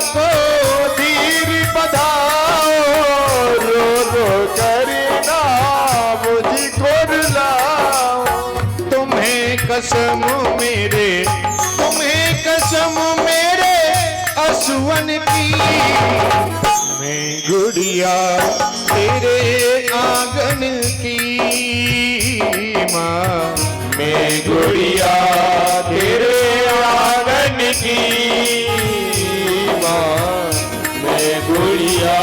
को धीर बधाओ, रो रो करना मुझको रुलाओ। तुम्हें कसम मेरे, तुम्हें कसम मेरे असुवन की, मैं गुड़िया तेरे आंगन की माँ, मैं गुड़िया तेरे आंगन की माँ, मैं गुड़िया।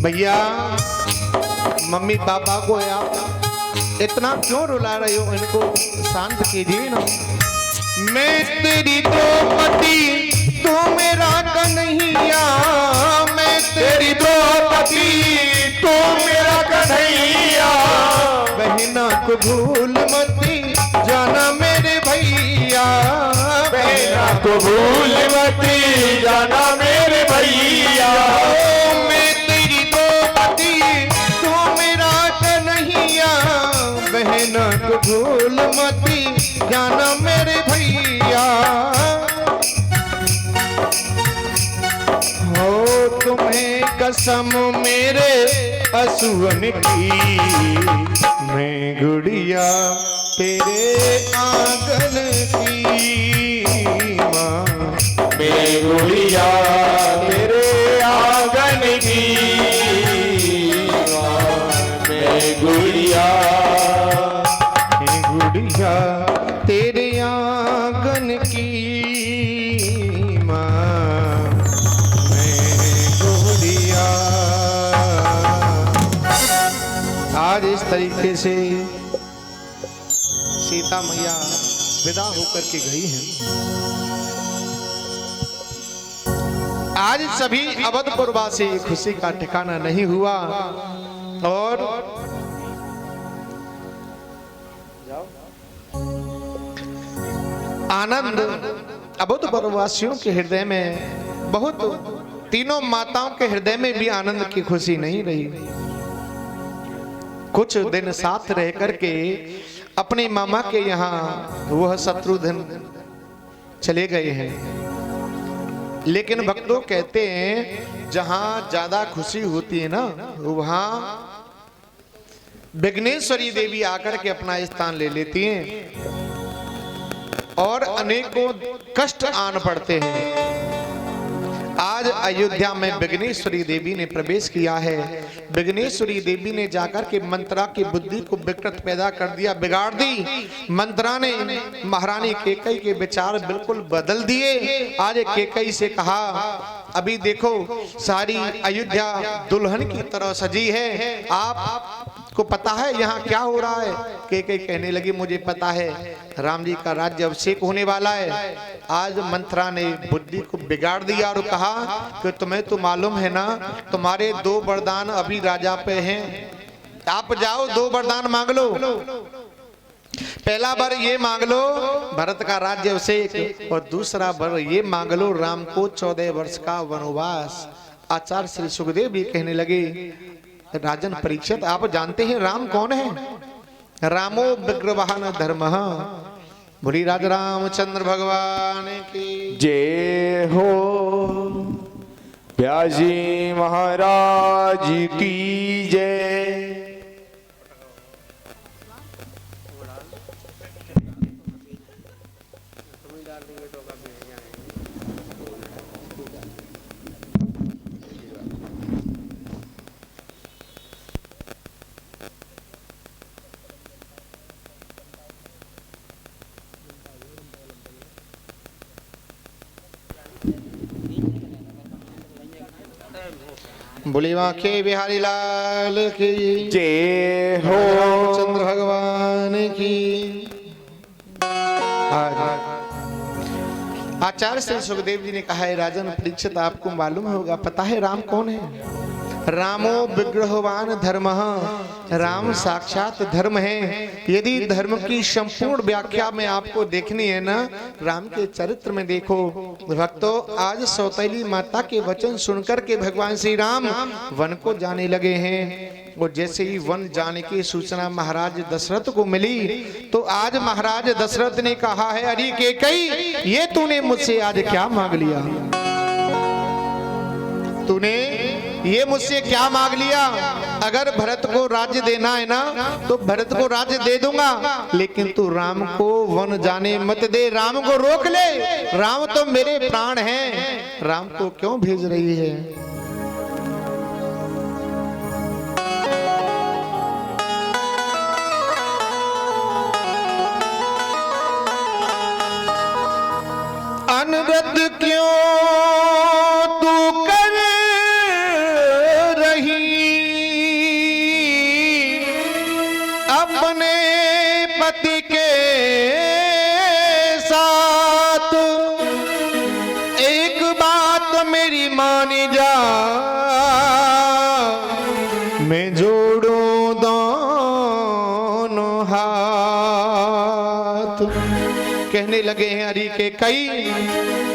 भैया मम्मी पापा को आप इतना क्यों रुला रहे हो, इनको शांत कीजिए ना। मैं तेरी द्रौपदी तू मेरा कन्हैया, मैं तेरी द्रौपदी तू मेरा कन्हैया। बहना को भूल मती जाना मेरे भैया, बहना को भूल मती जाना मेरे भैया। बहना को भूल मती जाना मेरे भैया। हो तुम्हें कसम मेरे असुवन की, मैं गुड़िया तेरे आंगन की माँ, मैं गुड़िया तेरे आंगन की माँ, मैं गुड़िया तेरे आंगन की माँ, मैं गुड़िया। आज इस तरीके से सीता मैया विदा होकर के गई हैं। आज सभी अवधपुरवासी खुशी का ठिकाना नहीं हुआ और आनंद अवधपुरवासियों के हृदय में बहुत, तीनों माताओं के हृदय में भी आनंद की खुशी नहीं रही। कुछ दिन साथ रह करके अपने मामा के यहाँ वह शत्रुघ्न चले गए हैं, लेकिन भक्तों कहते हैं जहां ज्यादा खुशी होती है ना, वहां विघ्नेश्वरी देवी आकर के अपना स्थान ले लेती हैं और अनेकों कष्ट आन पड़ते हैं। आज अयोध्या में विघ्नेश्वरी देवी ने प्रवेश किया है। विघ्नेश्वरी देवी ने जाकर के मंत्रा की बुद्धि को विकृत पैदा कर दिया, बिगाड़ दी। मंत्रा ने महारानी केकई के विचार बिल्कुल बदल दिए। आज केकई से कहा, अभी देखो सारी अयोध्या दुल्हन की तरह सजी है, आपको पता है यहाँ क्या हो रहा है? केकई कहने लगी, मुझे पता है, राम जी का राज्य अभिषेक होने वाला है। आज मंत्रा ने बुद्धि को बिगाड़ दिया और कहा कि तुम्हें तो मालूम है ना, तुम्हारे 2 वरदान अभी राजा पे हैं, आप जाओ 2 वरदान मांग लो। पहला वर ये मांग लो भरत का राज्य अभिषेक, और दूसरा वर ये मांग लो राम को 14 वर्ष का वनवास। आचार्य श्री सुखदेव भी कहने लगे, राजन परीक्षित, आप जानते हैं राम कौन है? रामो विग्रहवान धर्मः। बोली राज रामचंद्र भगवान की जय हो। व्यास जी महाराज की जय। बोली वाके बिहारी लाल की जय हो। चंद्र भगवान की। आचार्य श्री सुखदेव जी ने कहा है, राजन परीक्षित, आपको मालूम होगा, पता है राम कौन है? रामो विग्रहवान धर्मः, राम साक्षात धर्म है। यदि धर्म की संपूर्ण व्याख्या में आपको देखनी है ना, राम के चरित्र में देखो। भक्तों, आज सौतेली माता के वचन सुनकर के भगवान श्री राम वन को जाने लगे हैं। और जैसे ही वन जाने की सूचना महाराज दशरथ को मिली, तो आज महाराज दशरथ ने कहा है, अरे कैकेयी, ये तूने मुझसे आज क्या मांग लिया? तूने ये मुझसे क्या मांग लिया? अगर भरत को राज्य देना है ना, तो भरत को राज्य दे दूंगा, लेकिन तू राम को वन जाने मत दे, राम को रोक ले। राम तो मेरे प्राण हैं, राम को क्यों भेज रही है? अनवरत क्यों तू कर अपने पति के साथ? एक बात मेरी मानी जा, मैं जोड़ूं दोनों हाथ। कहने लगे हैं, अरे कैकेयी,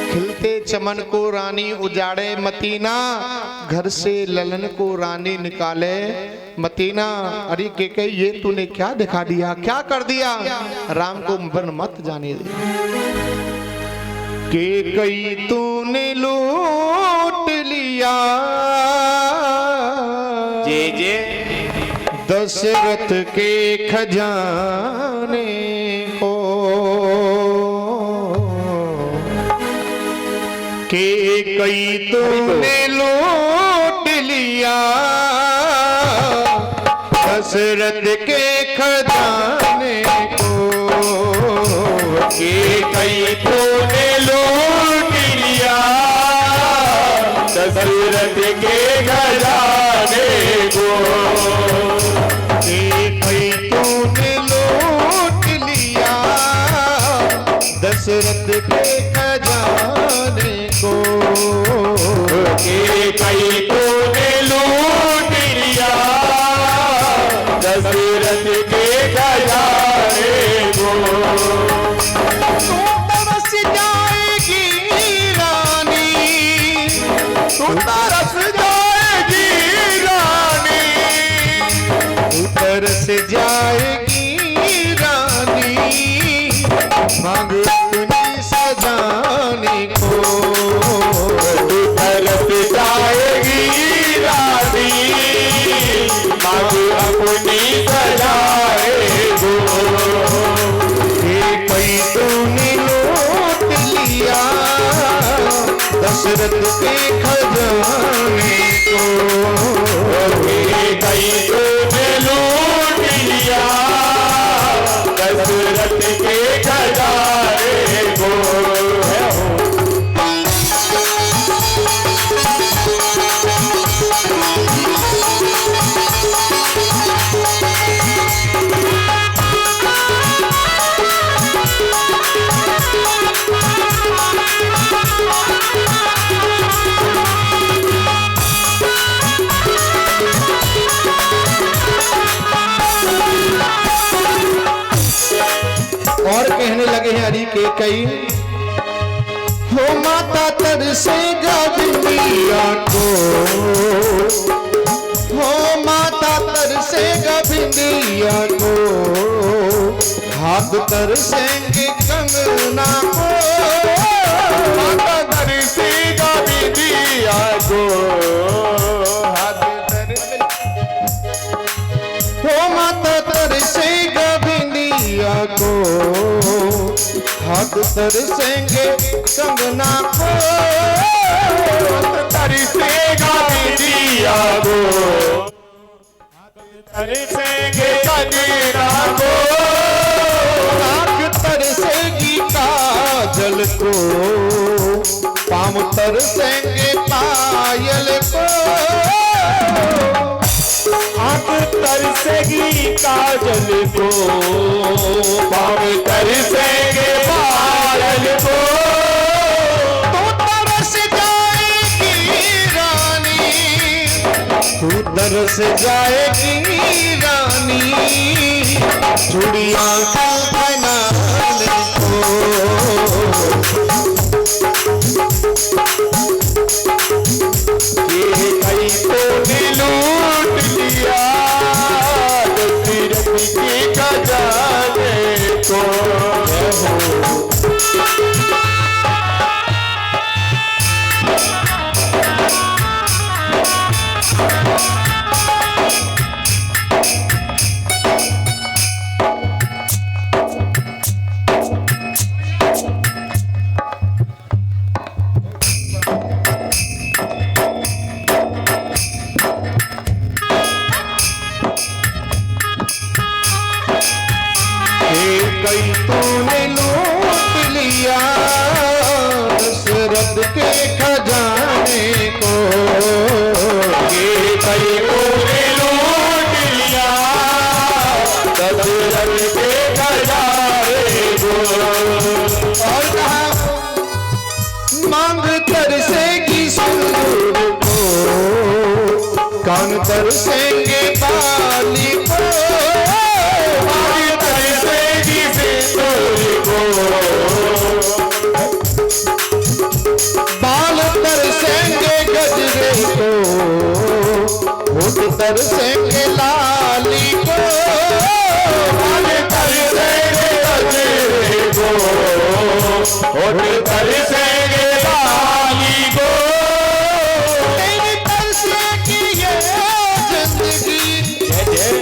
खिलते चमन को रानी उजाड़े मतीना, घर से ललन को रानी निकाले मतीना। अरे कैकेयी, ये तूने क्या दिखा दिया, क्या कर दिया? राम को वन मत जाने दे। कैकेयी, तूने लूट लिया जे दशरथ के खजाने को। कैकेयी, तूने लूट लिया दशरथ के खजाने को। कैकेयी, तूने लूट लिया दशरथ के खजाने को। कैकेयी, तूने लूट लिया दशरथ के खजाने को। कैकेयी, तूने लूट लिया दशरथ के खजाने को। तू तरस जाएगी रानी, तू तरस जाएगी रानी, तू तरस जाएगी रानी, मांग अपनी सजाने को। तू तरस जाएगी रानी, मांग अपनी सजाए को। कैकेयी, तूने लूट लिया दशरथ के खजाने को। कैकेयी, तूने लूट लिया दशरथ के खजाने को। और कहने लगे हैं, अरे कैकेयी, हो माता तरसेगा बिंदिया को, हो माता तरसेगा बिंदिया को, हाथ तरसेंगे कंगना को। माता तरसेगा बिंदिया को, हाथ हो माता तरसेगा बिंदिया को, हाथ तरसेंगे कंगना को। तरसेगा बिंदिया को, तरसेंगे कंगना को। आँख तरसेगी काजल को, पाँव तरसेंगे पायल को। आँख तरसेगी काजल को, पाँव तरसेंगे पायल को। तू तरस जाएगी रानी, तू तरस जाएगी रानी चूड़ियां बनाने को। ये कई तो ने लूट लिया दशरथ के खजाने को। कई तूने लूट लिया दशरथ के खजाने को। ये कई तूने लूट लिया दशरथ के खजाने को। और कहा मांग तरसेगी सिंदूर को कान तरसेंगे बाली को। बाल तरसेंगे गजरे को होठ तरसेंगे लाली को। बाल तरसेंगे गजरे को होठ तरसेंगे लाली को। तेरी तरसेगी ये जिंदगी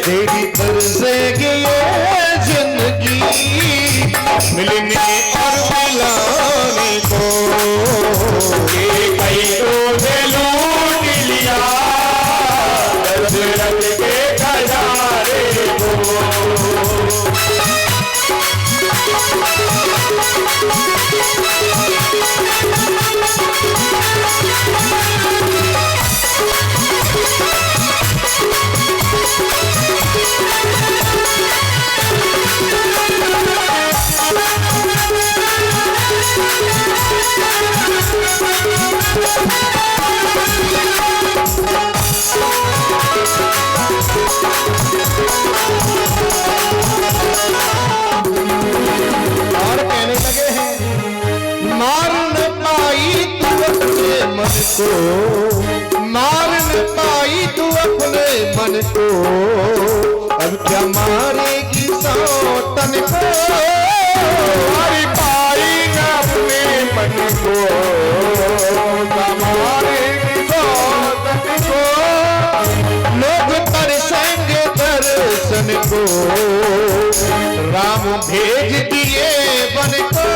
तेरी तरसेगी ये जिंदगी मिलने और मिलाने को। ये कई तूने लूट लिया दशरथ के खजाने को। और कहने लगे हैं मार न पाई तू अपने मन को मार न पाई तू अपने मन को अब क्या मारेगी सौतन को। मारी पाई न अपने मन को मारेगी सौतन को। लोग तरसेंगे दर्शन को राम भेज दिए बन को।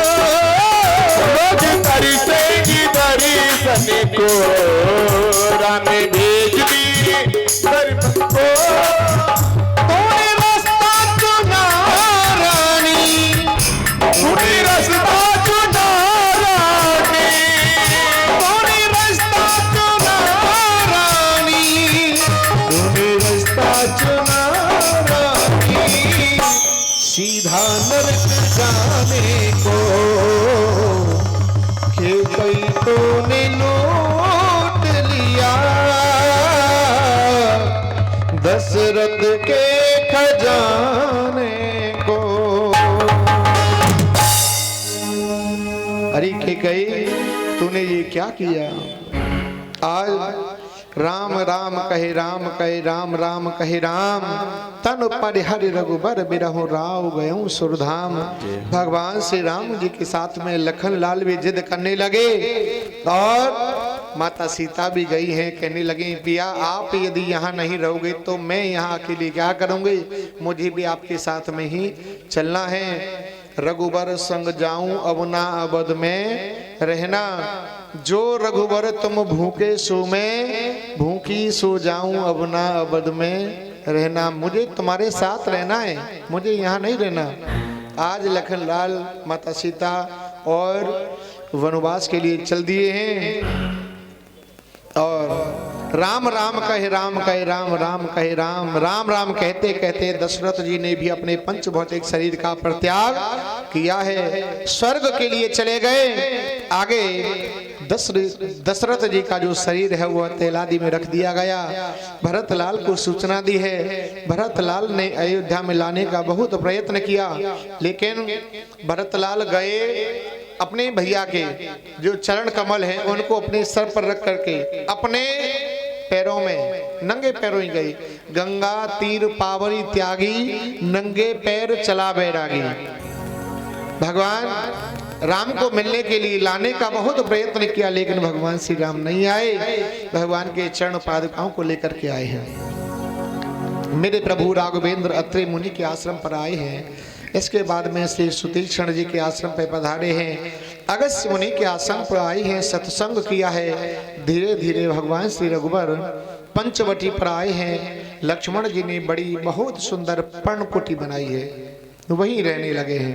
लोग तरसेंगी दर्शन को राम भेज दिए दर्शन को। तूने रास्ता चुना रानी तूने रास्ता चुना रानी तूने रास्ता चुना रानी तूने रास्ता चुना रानी सीधा नरक जाने को। के कई तूने लूट लिया दशरथ के खजाने को। अरे के कई तूने ये क्या किया। आज राम राम कहे राम कहे राम राम कहे राम तन पर हरि रघुबर बिरहु राव गयो सुरधाम। भगवान श्री राम जी के साथ में लखन लाल भी जिद करने लगे और माता सीता भी गई हैं। कहने लगी पिया आप यदि यहाँ नहीं रहोगे तो मैं यहाँ अकेले क्या करूँगी। मुझे भी आपके साथ में ही चलना है। रघुबर संग जाऊं अब ना अवध में रहना। जो रघुबर तुम भूखे सो मैं भूखी सो जाऊं अब ना अवध में रहना। मुझे तुम्हारे साथ रहना है मुझे यहाँ नहीं रहना। आज लखन लाल माता सीता और वनवास के लिए चल दिए हैं। और राम राम कहे राम कहे राम राम कहे राम राम राम कहते कहते दशरथ जी ने भी अपने पंच भौतिक शरीर का परित्याग किया है। स्वर्ग के लिए चले गए। आगे दशरथ जी का जो शरीर है वह तेलादी में रख दिया गया। भरतलाल को सूचना दी है। भरतलाल ने अयोध्या में लाने का बहुत प्रयत्न किया, लेकिन भरतलाल गए अपने भैया के जो चरण कमल हैं उनको अपने सर पर रख करके अपने पैरों में नंगे पैरों ही गई। गंगा तीर पावरी त्यागी, नंगे पैर चला बैरागी। भगवान राम को मिलने के लिए लाने का बहुत प्रयत्न किया, लेकिन भगवान श्री राम नहीं आए। भगवान के चरण पादुकाओं को लेकर के आए हैं। मेरे प्रभु राघवेंद्र अत्रि मुनि के आश्रम पर आए हैं। इसके बाद में श्री सुतीक्षण जी के आश्रम पर पधारे हैं। अगस्त्य मुनि के आश्रम पर आए हैं, सत्संग किया है। धीरे धीरे भगवान श्री रघुवर पंचवटी पर आए हैं। लक्ष्मण जी ने बड़ी बहुत सुंदर पर्णकुटी बनाई है, वहीं रहने लगे हैं।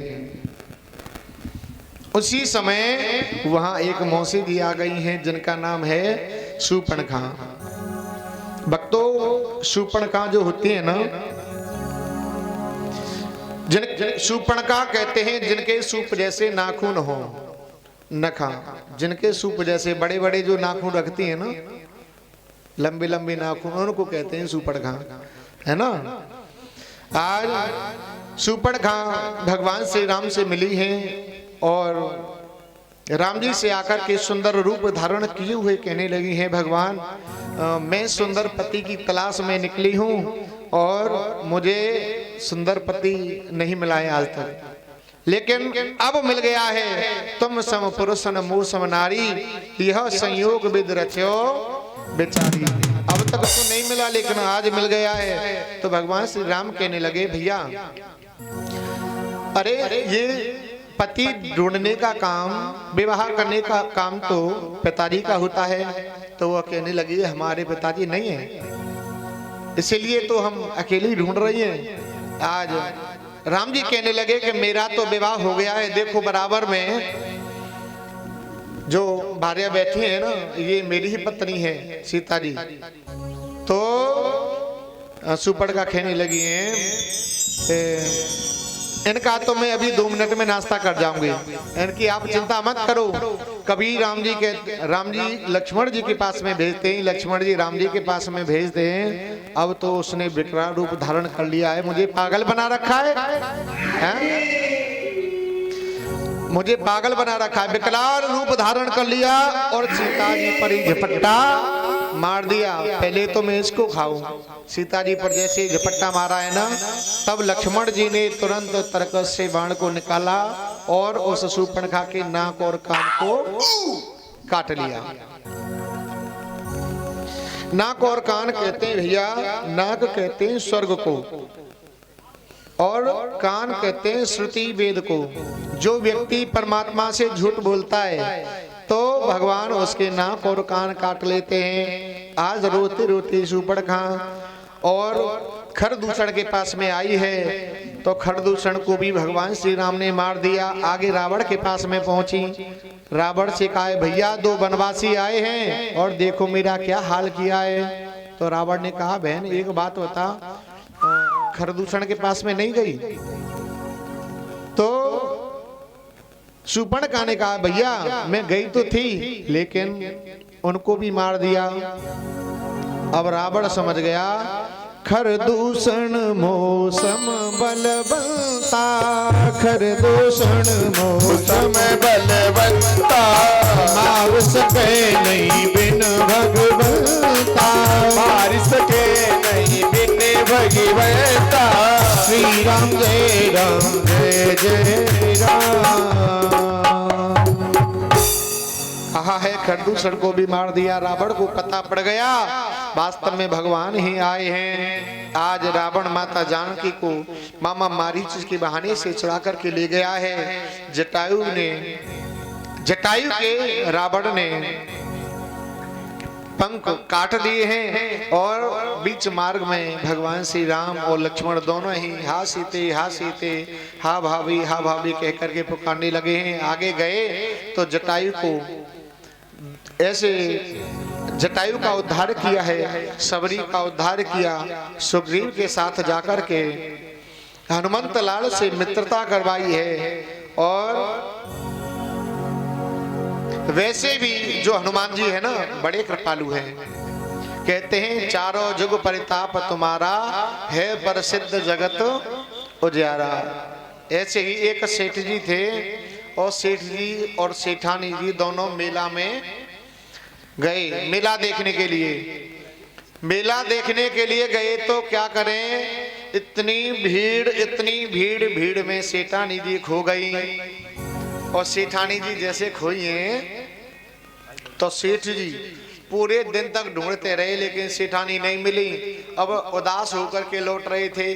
उसी समय वहां एक मौसी जी आ गई हैं जिनका नाम है शूर्पणखा। भक्तों, शूर्पणखा जो होती है ना, शूर्पणखा कहते हैं जिनके सूप जैसे नाखून हो, नखा, जिनके सूप जैसे बड़े बड़े जो नाखून रखती है ना, लंबे लंबे नाखून, उनको कहते हैं शूर्पणखा, है ना। आज शूर्पणखा भगवान श्री राम से मिली हैं और राम जी से आकर के सुंदर रूप धारण किए हुए कहने लगी हैं, भगवान मैं सुंदर पति की तलाश में निकली हूँ और मुझे सुंदर पति नहीं मिला है आज तक, लेकिन अब मिल गया है। तुम सम पुरुष न मोह सम नारी, यह संयोग विद रचो बेचारी। अब तक तो नहीं मिला, लेकिन आज मिल गया है। तो भगवान श्री राम कहने लगे, भैया अरे ये पति ढूंढने का काम, विवाह करने का काम तो पिताजी का होता है। तो वह कहने लगी हमारे पिताजी नहीं है, इसीलिए तो हम अकेले ढूंढ रही हैं। आज राम जी कहने लगे कि मेरा तो विवाह हो गया है, देखो बराबर में जो भार्या बैठी है ना, ये मेरी ही पत्नी है सीता जी। तो शूर्पणखा कहने लगी है इनका तो मैं अभी 2 मिनट में नाश्ता कर जाऊंगी, इनकी आप चिंता मत करो। कभी राम जी लक्ष्मण जी के पास में भेजते हैं, लक्ष्मण जी राम जी के पास में भेजते हैं। अब तो उसने विकराल रूप धारण कर लिया है, मुझे पागल बना रखा है, मुझे पागल बना रखा है। विकराल रूप धारण कर लिया और सीता जी पर ही झपट्टा मार दिया। पहले तो मैं इसको खाऊं। सीता जी पर जैसे झपट्टा मारा है ना, तब लक्ष्मण जी ने तुरंत तरकस से बाण को निकाला और उस शूर्पणखा के नाक और कान को काट लिया। नाक और कान कहते हैं भैया, नाक कहते हैं स्वर्ग को और कान कहते हैं श्रुति वेद को। जो व्यक्ति परमात्मा से झूठ बोलता है तो भगवान उसके नाक और कान काट लेते हैं। आज रोते रोते शूर्पणखा और खरदूषण के पास में आई है, तो खरदूषण को भी भगवान श्री राम ने मार दिया। आगे रावण के पास में पहुंची, रावण से कहा भैया 2 वनवासी आए हैं और देखो मेरा क्या हाल किया है। तो रावण ने कहा बहन एक बात बता, खरदूषण के पास में नहीं गई? तो शूर्पणखा ने कहा भैया मैं गई तो थी, लेकिन उनको भी मार दिया। अब रावण समझ गया खरदूषण मौसम बलवंता, खरदूषण मौसम बलवंता, मार सके नहीं बिन भगवंता, मार सके नहीं बिन भगवंता। श्री राम जय राम जय जय राम। कहा है खरदूषण को भी मार दिया। रावण को पता पड़ गया वास्तव में भगवान ही आए हैं। आज रावण माता जानकी को मामा मारीच के बहाने से चुरा करके ले गया है। जटायु के रावण ने पंख काट दिए हैं और बीच मार्ग में भगवान श्री राम और लक्ष्मण दोनों ही हा सीते हा भाभी कह करके पुकारने लगे हैं। आगे गए तो जटायु को ऐसे जटायु का उद्धार किया है, सबरी का उद्धार किया। सुग्रीव के साथ जाकर के हनुमंत लाल से मित्रता करवाई है और वैसे भी जो हनुमान जी है ना, बड़े कृपालु हैं। कहते हैं चारों जुग परिताप तुम्हारा है, प्रसिद्ध जगत उजियारा। ऐसे ही एक सेठ जी थे, और सेठ जी और सेठानी जी दोनों मेला में गए, मेला देखने के लिए। मेला देखने के लिए गए तो क्या करें, इतनी भीड़, भीड़ में सेठानी जी खो गई। और सेठानी जी जैसे खोई हैं तो सेठ जी पूरे दिन तक ढूंढते रहे, लेकिन सेठानी नहीं मिली। अब उदास होकर के लौट रहे थे,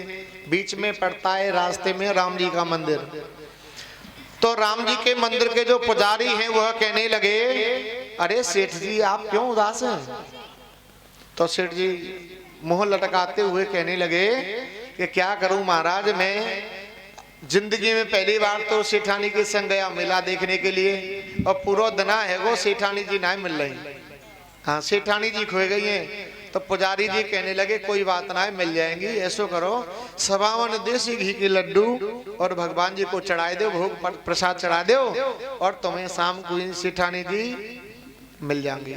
बीच में पड़ता है रास्ते में राम जी का मंदिर। तो राम जी के मंदिर के जो पुजारी हैं वह कहने लगे, अरे सेठ जी आप क्यों उदास हैं? तो सेठ जी मुंह लटकाते हुए कहने लगे कि क्या करूं महाराज, मैं जिंदगी में पहली बार तो सेठानी के संग गया मेला देखने के लिए, और पूरा दिना है वो सेठानी जी नहीं मिल रही। हाँ, सेठानी जी खोई गई हैं। तो पुजारी जी कहने लगे कोई बात ना है, मिल जाएंगी। ऐसो करो 52 देसी घी के लड्डू और भगवान जी को चढ़ाए दो, भोग प्रसाद चढ़ा दो, और तुम्हें शाम को सेठानी जी मिल जाएंगी।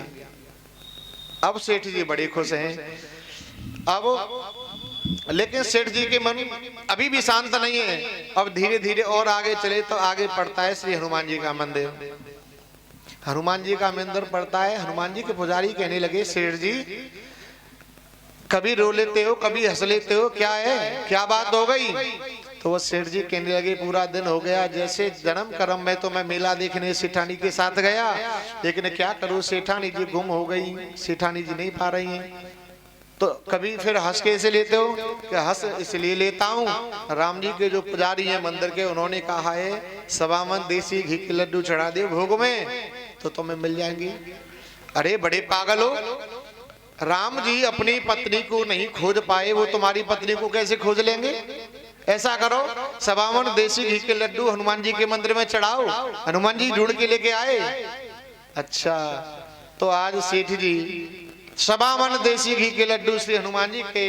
अब सेठ जी बड़े खुश हैं। अब लेकिन सेठ जी के मन अभी भी शांत नहीं है। अब धीरे धीरे और आगे चले तो आगे पड़ता है श्री हनुमान जी का मंदिर। हनुमान जी का मंदिर पड़ता है। हनुमान जी के पुजारी कहने लगे, सेठ जी कभी रो लेते हो, कभी हंस लेते हो, क्या है, क्या बात हो गई? तो वो सेठ जी कहने लगे, पूरा दिन हो गया, जैसे जन्म कर्म में तो मैं मेला देखने सेठानी के साथ गया, लेकिन क्या करूं, सेठानी जी गुम हो गई, सेठानी जी नहीं पा रही हैं। तो कभी फिर हंस कैसे लेते हो? कि हंस इसलिए लेता हूँ, राम जी के जो पुजारी हैं मंदिर के, उन्होंने कहा है 52 देसी घी के लड्डू चढ़ा दे भोग में तो तुम्हें मिल जाएंगी। अरे बड़े पागल हो, राम जी अपनी पत्नी को नहीं खोज पाए, वो तुम्हारी पत्नी को कैसे खोज लेंगे? ऐसा करो 52 देसी घी के लड्डू हनुमान जी के मंदिर में चढ़ाओ, हनुमान जी ढूंढ के लेके आए। अच्छा, तो आज सेठ जी 52 देसी घी के लड्डू श्री हनुमान जी के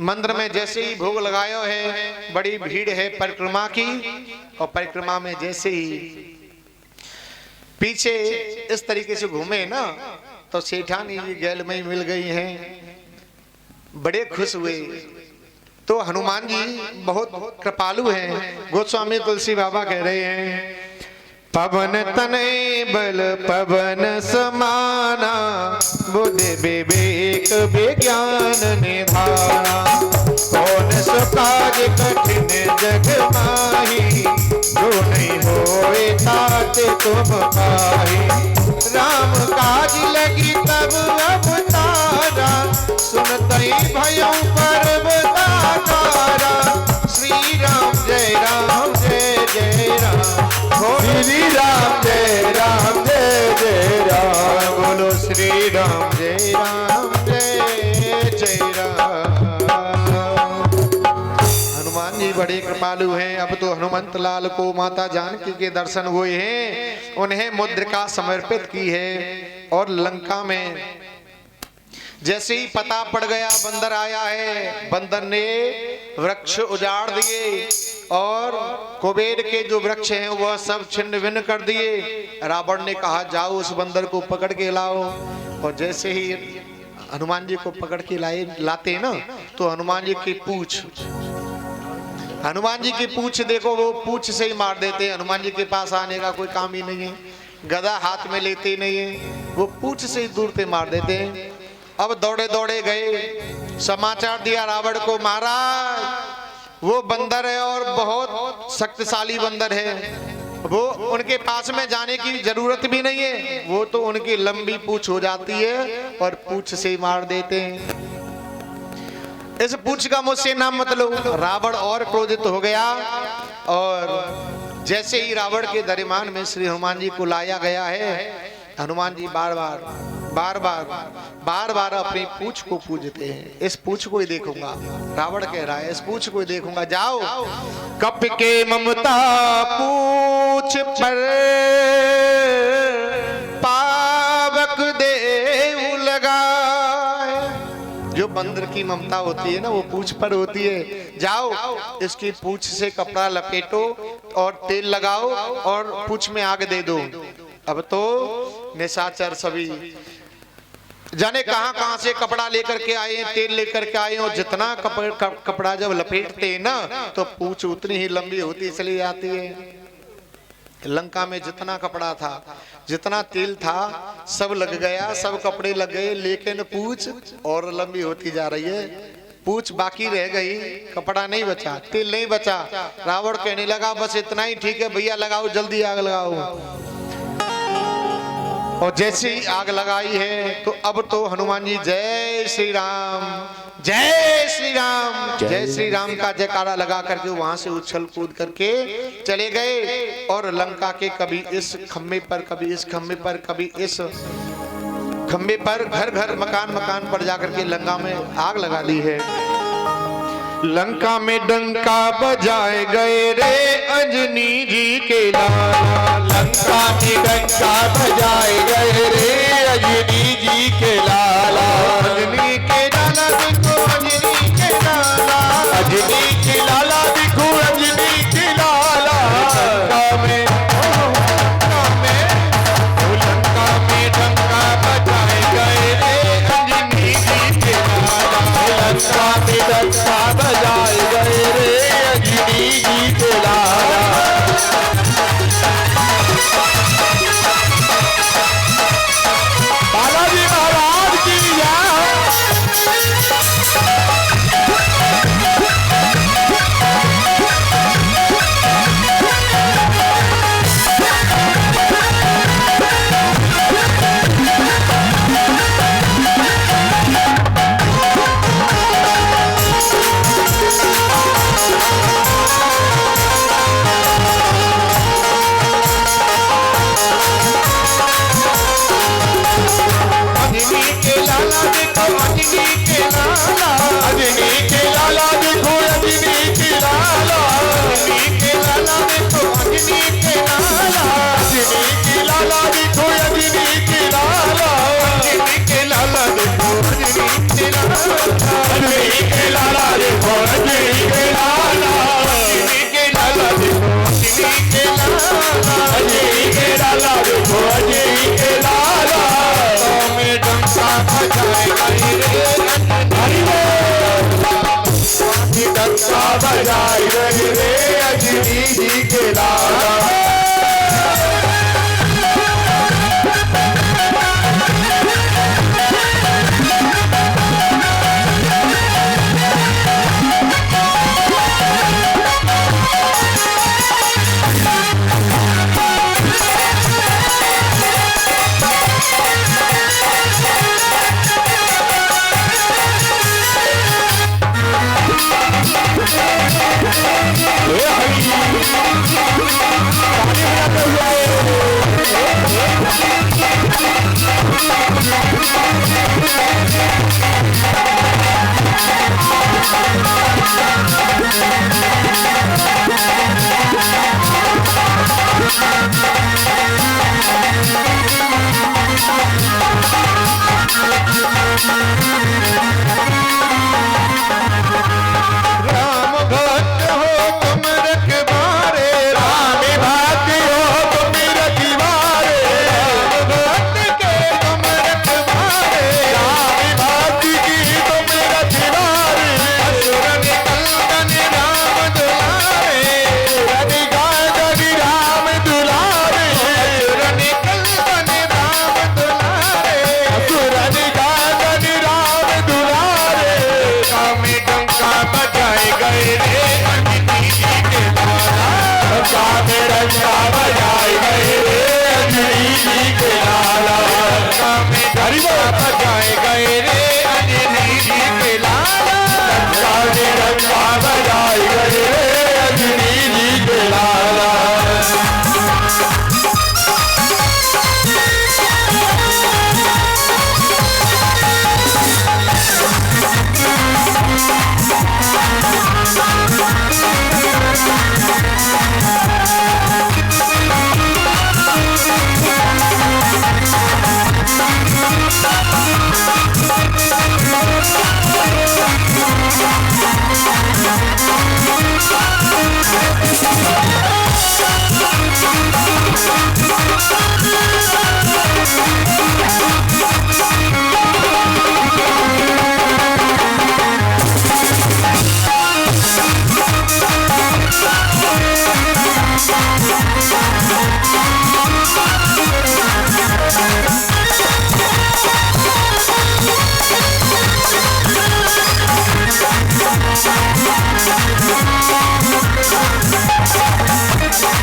मंदिर में जैसे ही भोग लगायो है, बड़ी भीड़ है परिक्रमा की, और परिक्रमा में जैसे ही पीछे इस तरीके से घूमे ना, तो सेठानी जी गैल में मिल गई हैं, बड़े खुश हुए। तो हनुमान जी बहुत कृपालु हैं। गोस्वामी तुलसी बाबा कह रहे हैं, पवन तनय बल पवन समाना, बुद्धि विवेक विज्ञान निधाना, कौन सो काज कठिन जग माही, जो नहीं होए तात तुम पाही, राम काज लगी तब अवतारा, सुनतई भयउ पर्वताकारा, श्री राम जय राम जय जय राम, श्री राम जय राम जय जय राम, बोलो श्री राम जय राम जय जय राम। हनुमान जी बड़े कृपालु हैं। अब तो हनुमंत लाल को माता जानकी के दर्शन हुए हैं, उन्हें मुद्रिका समर्पित की है, और लंका में जैसे ही पता पड़ गया बंदर आया है, बंदर ने वृक्ष उजाड़ दिए और कुबेर के जो वृक्ष हैं वह सब छिन्न भिन्न कर दिए। रावण ने कहा जाओ उस बंदर को पकड़ के लाओ, और जैसे ही हनुमान जी को पकड़ के लाते हैं ना, तो हनुमान जी की पूछ देखो, वो पूछ से ही मार देते हैं। हनुमान जी के पास आने का कोई काम ही नहीं है, गदा हाथ में लेते ही नहीं है, वो पूछ से ही दूर पे मार देते हैं। अब दौड़े दौड़े गए, समाचार दिया रावण को, महाराज वो बंदर है और बहुत शक्तिशाली बंदर है, वो उनके पास में जाने की जरूरत भी नहीं है, वो तो उनकी लंबी पूछ हो जाती है और पूछ से ही मार देते हैं, इस पूछ का मुझसे नाम मतलब। रावण और क्रोधित हो गया, और जैसे ही रावण के दरमियान में श्री हनुमान जी को लाया गया है, हनुमान जी बार बार अपनी पूछ को पूजते हैं। इस पूछ को ही देखूंगा, रावण कह रहा है इस पूछ को ही देखूंगा। जाओ कप के ममता पूछ पर पावक देव लगाए। जो बंदर की ममता होती है ना, वो पूछ पर होती है। जाओ इसकी पूछ से कपड़ा लपेटो और तेल लगाओ और पूछ में आग दे दो। अब तो निशाचर सभी जाने कहां कहां से कपड़ा लेकर के आए, तेल लेकर के आए, और जितना कपड़ा जब लपेटते हैं ना तो पूंछ उतनी ही लंबी होती चली जाती है। लंका में जितना कपड़ा था, जितना तेल था, सब लग गया, सब कपड़े लग गए, लेकिन पूंछ और लंबी होती जा रही है। पूंछ बाकी रह गई, कपड़ा नहीं बचा, तेल नहीं बचा। रावण कहने लगा बस इतना ही ठीक है भैया, लगाओ जल्दी आग लगाओ। और जैसे ही आग लगाई है तो अब तो हनुमान जी जय श्री राम, जय श्री राम, जय श्री राम का जयकारा लगा करके वहां से उछल कूद करके चले गए। और लंका के कभी इस खम्भे पर, कभी इस खम्भे पर, कभी इस खम्भे पर, घर घर मकान मकान पर जाकर के लंका में आग लगा दी है। लंका में डंका बजाए गए रे अंजनी जी के लाला, लंका में डंका बजाए गए रे अंजनी जी के लाला। अंजनी के लाला देखो, अंजनी के लाला, अंजनी के लाला देखो, अंजनी के लाला। लंका में डंका बजाए गए रे अंजनी जी के लाला। लंका में डंका बजाए गए रे अंजनी जी के लाला। बालाजी महाराज की बजाए गए रे अंजनी जी के लाला।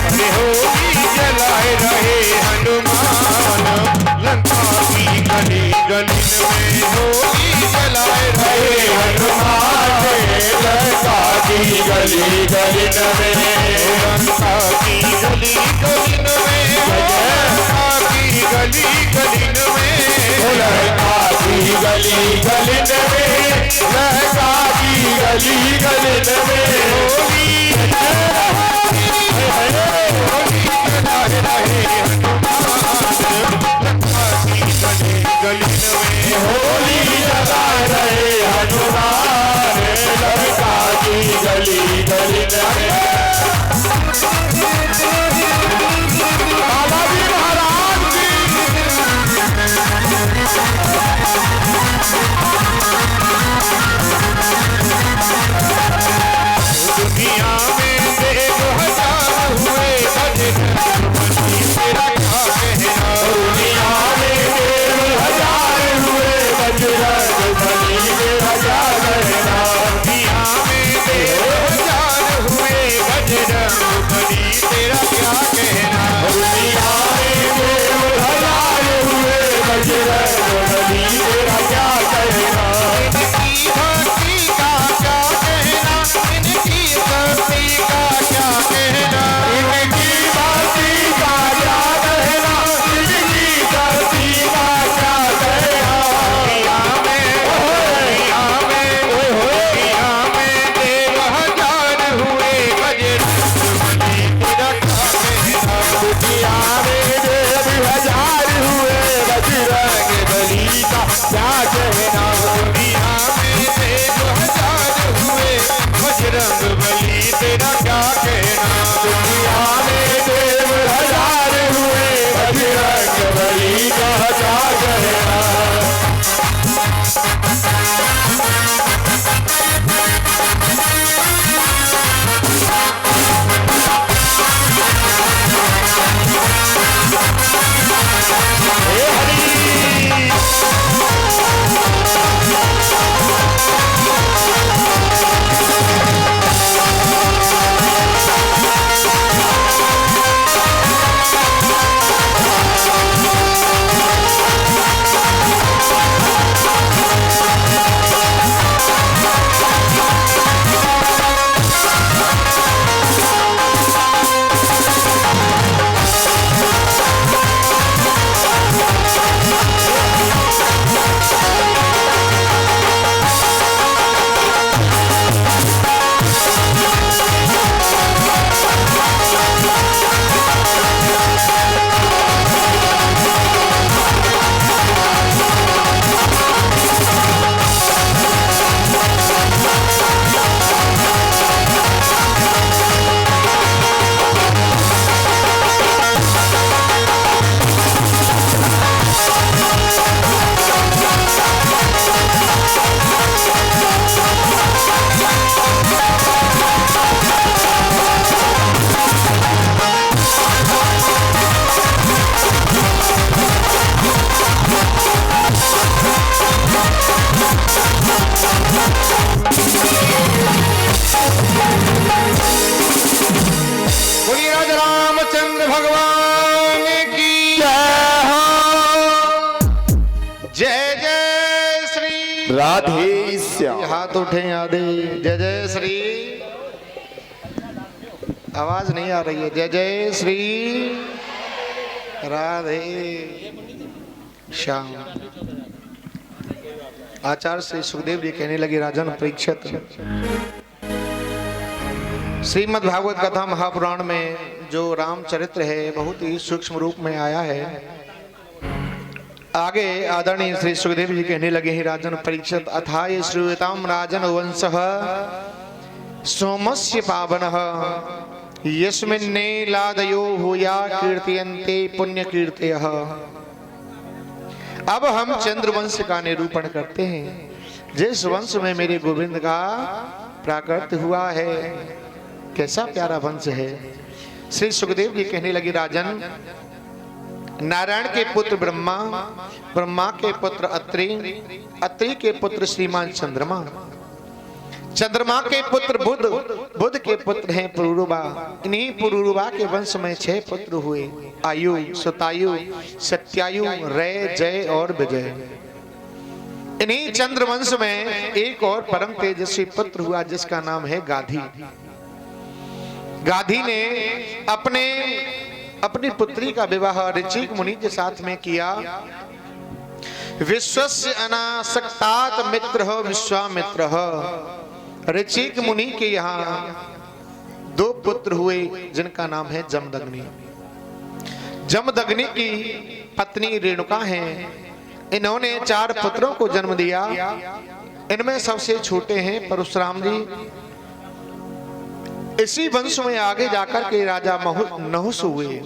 अरे होली जलाए रहे हनुमान लंका की गली गली में होली जलाए रहे हनुमान लंका की गली गली में लंका की गली गली में लंका की गली गली में लंका की गली गली में लंका की गली गली में होली होली जला रहे हनुमान लंका की गली गली में बालाजी महाराज की दुनिया में देव हजार हुए तेरा क्या कहना दुनिया में देव हजार हुए बजरंग बली तेरा क्या कहना दुनिया में देव हजार हुए बजरंग बली तेरा क्या कहना दुनिया में देव हजार हुए बजरंग बली तेरा क्या कहना इनकी भक्ति का क्या कहना इनकी भक्ति का क्या कहना इनकी भक्ति का क्या कहना इनकी भक्ति का क्या कहना दुनिया में देव हजार हुए बजरंग बली तेरा क्या कहना दुनिया में देव हजार हुए बजरंग बली का क्या कहना दुनिया में देव हजार हुए बजरंग बली तेरा क्या कहना दुनिया में देव हजार हुए बजरंग बली का क्या कहना हे रामचंद्र भगवान की जय हो। जय जय श्री राधे श्याम। हाथ उठे आदे। जय जय श्री। आवाज नहीं आ रही है। जय जय श्री राधे श्याम। आचार्य श्री सुखदेव जी कहने लगे, राजन परीक्षित, श्रीमद् भागवत कथा महापुराण में जो रामचरित्र है बहुत ही सूक्ष्म रूप में आया है। आगे आदरणीय श्री सुखदेव जी कहने लगे हैं, राजन परीक्षित, अथाय श्रूयताम राजन वंशः सोमस्य पावनः यस्मिन्ने लादयो भूया कीर्तयन्ते पुण्य कीर्तयः। अब हम चंद्रवंश का निरूपण करते हैं, जिस वंश में मेरे गोविंद का प्राकट्य हुआ है। कैसा प्यारा वंश है। श्री सुखदेव जी कहने लगे, राजन, नारायण के पुत्र ब्रह्मा, ब्रह्मा के पुत्र अत्रि, अत्रि के पुत्र श्रीमान चंद्रमा, चंद्रमा के पुत्र बुध, बुध के पुत्र हैं पुरूरवा। इन्हीं पुरूरवा के वंश में 6 पुत्र हुए, आयु, सुतायु, सत्यायु, रे, जय और विजय। इन्हीं चंद्रवंश में एक और परम तेजस्वी पुत्र हुआ जिसका नाम है गाधी। गाधी ने अपनी पुत्री का विवाह ऋचिक मुनि के साथ में किया। विश्वस्य अनासक्तात् मित्र विश्वामित्र। ऋचिक मुनि के यहाँ 2 पुत्र हुए जिनका नाम है जमदग्नि। जमदग्नि की पत्नी रेणुका है। इन्होंने 4 पुत्रों को जन्म दिया। इनमें सबसे छोटे हैं परशुराम जी। इसी वंश में आगे जाकर के राजा नहुस हुए।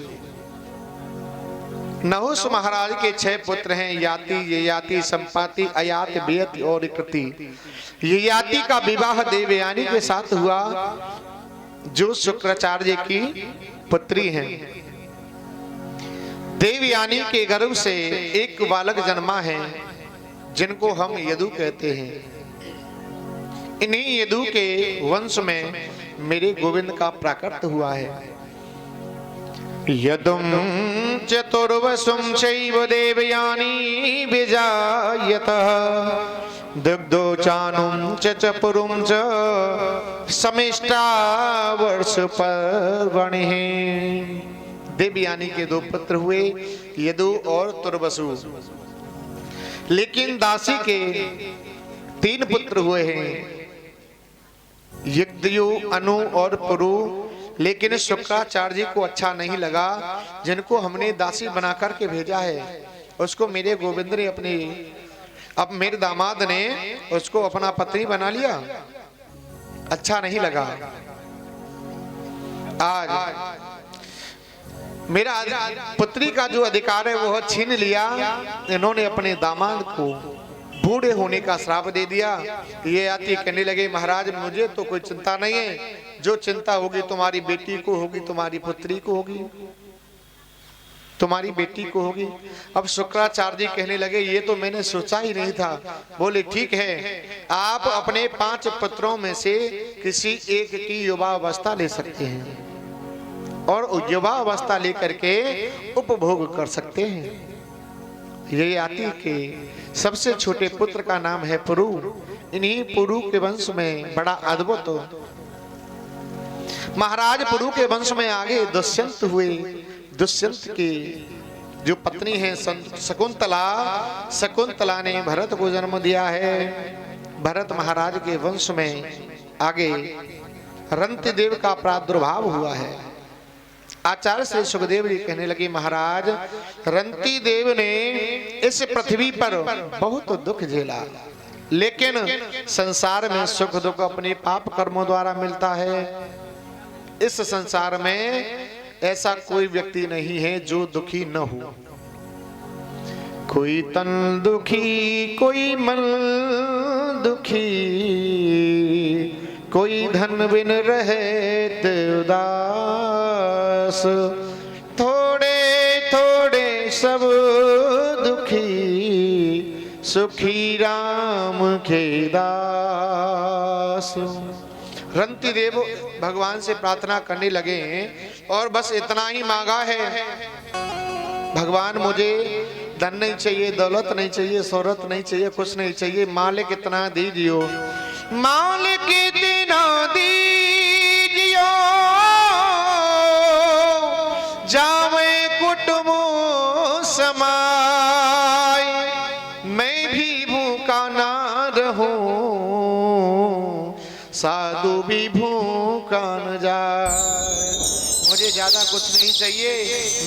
नहुस महाराज के 6 पुत्र हैं, याति, ययाति, संपाति, अयाति, बेयति और कृति। ययाति का विवाह देवयानी के साथ हुआ जो शुक्राचार्य की पुत्री हैं। देवयानी के गर्भ से एक बालक जन्मा है जिनको हम यदु कहते हैं। इन्हीं यदु के वंश में मेरे गोविंद का प्राकट्य हुआ है। यदुम चतुर्वसुम चैव देवयानी विजायतः दुग्धो चानुम च पुरुम च समिष्टा वर्ष पर्वणिः। देवयानी के 2 पुत्र हुए, यदु और तुर्वसु। लेकिन दासी के 3 पुत्र हुए हैं, यज्ञयु, अनु और पुरु। लेकिन शुक्राचार्य जी को अच्छा नहीं लगा, जिनको हमने दासी बना करके भेजा है उसको मेरे गोविंद ने अब मेरे दामाद ने उसको अपना पत्नी बना लिया। अच्छा नहीं लगा। आज मेरा पुत्री का जो अधिकार है वो छीन लिया। इन्होंने अपने दामाद को बूढ़े होने का श्राप दे दिया। ये आती कहने लगे, महाराज मुझे तो कोई चिंता नहीं है, जो चिंता होगी तुम्हारी बेटी को होगी, तुम्हारी पुत्री को होगी, तुम्हारी बेटी को होगी। अब शुक्राचार्य जी कहने लगे, ये तो मैंने सोचा ही नहीं था। बोले ठीक है, आप अपने 5 पुत्रों में से किसी एक की युवावस्था ले सकते हैं और युवावस्था लेकर के उपभोग कर सकते हैं। ये आती के सबसे छोटे पुत्र का नाम है पुरु। इन्हीं पुरु के वंश में बड़ा अद्भुत महाराज पुरु के वंश में आगे दुष्यंत हुए। दुष्यंत की जो पत्नी है शकुंतला, शकुंतला ने भरत को जन्म दिया है। भरत महाराज के वंश में आगे रंतिदेव का प्रादुर्भाव हुआ है। आचार्य श्री सुखदेव जी कहने लगे, महाराज रंतिदेव ने इस पृथ्वी पर बहुत दुख झेला, लेकिन संसार में सुख दुख अपने पाप कर्मों द्वारा मिलता है। इस संसार में ऐसा कोई व्यक्ति नहीं है जो दुखी न हो। कोई तन दुखी, कोई मन दुखी, कोई धन बिन रहत उदास। थोड़े थोड़े सब दुखी, सुखी राम के दास। रंतिदेव भगवान से प्रार्थना करने लगे और बस इतना ही मांगा है, भगवान मुझे धन नहीं चाहिए, दौलत नहीं चाहिए, शोहरत नहीं चाहिए, कुछ नहीं चाहिए, मालिक इतना दीजियो, मालिक इतना दीजियो, जावे कुटुंब समाय, मैं भी भूखा ना रहूं, साधु भी भूखा न जाए। मुझे ज्यादा कुछ नहीं चाहिए,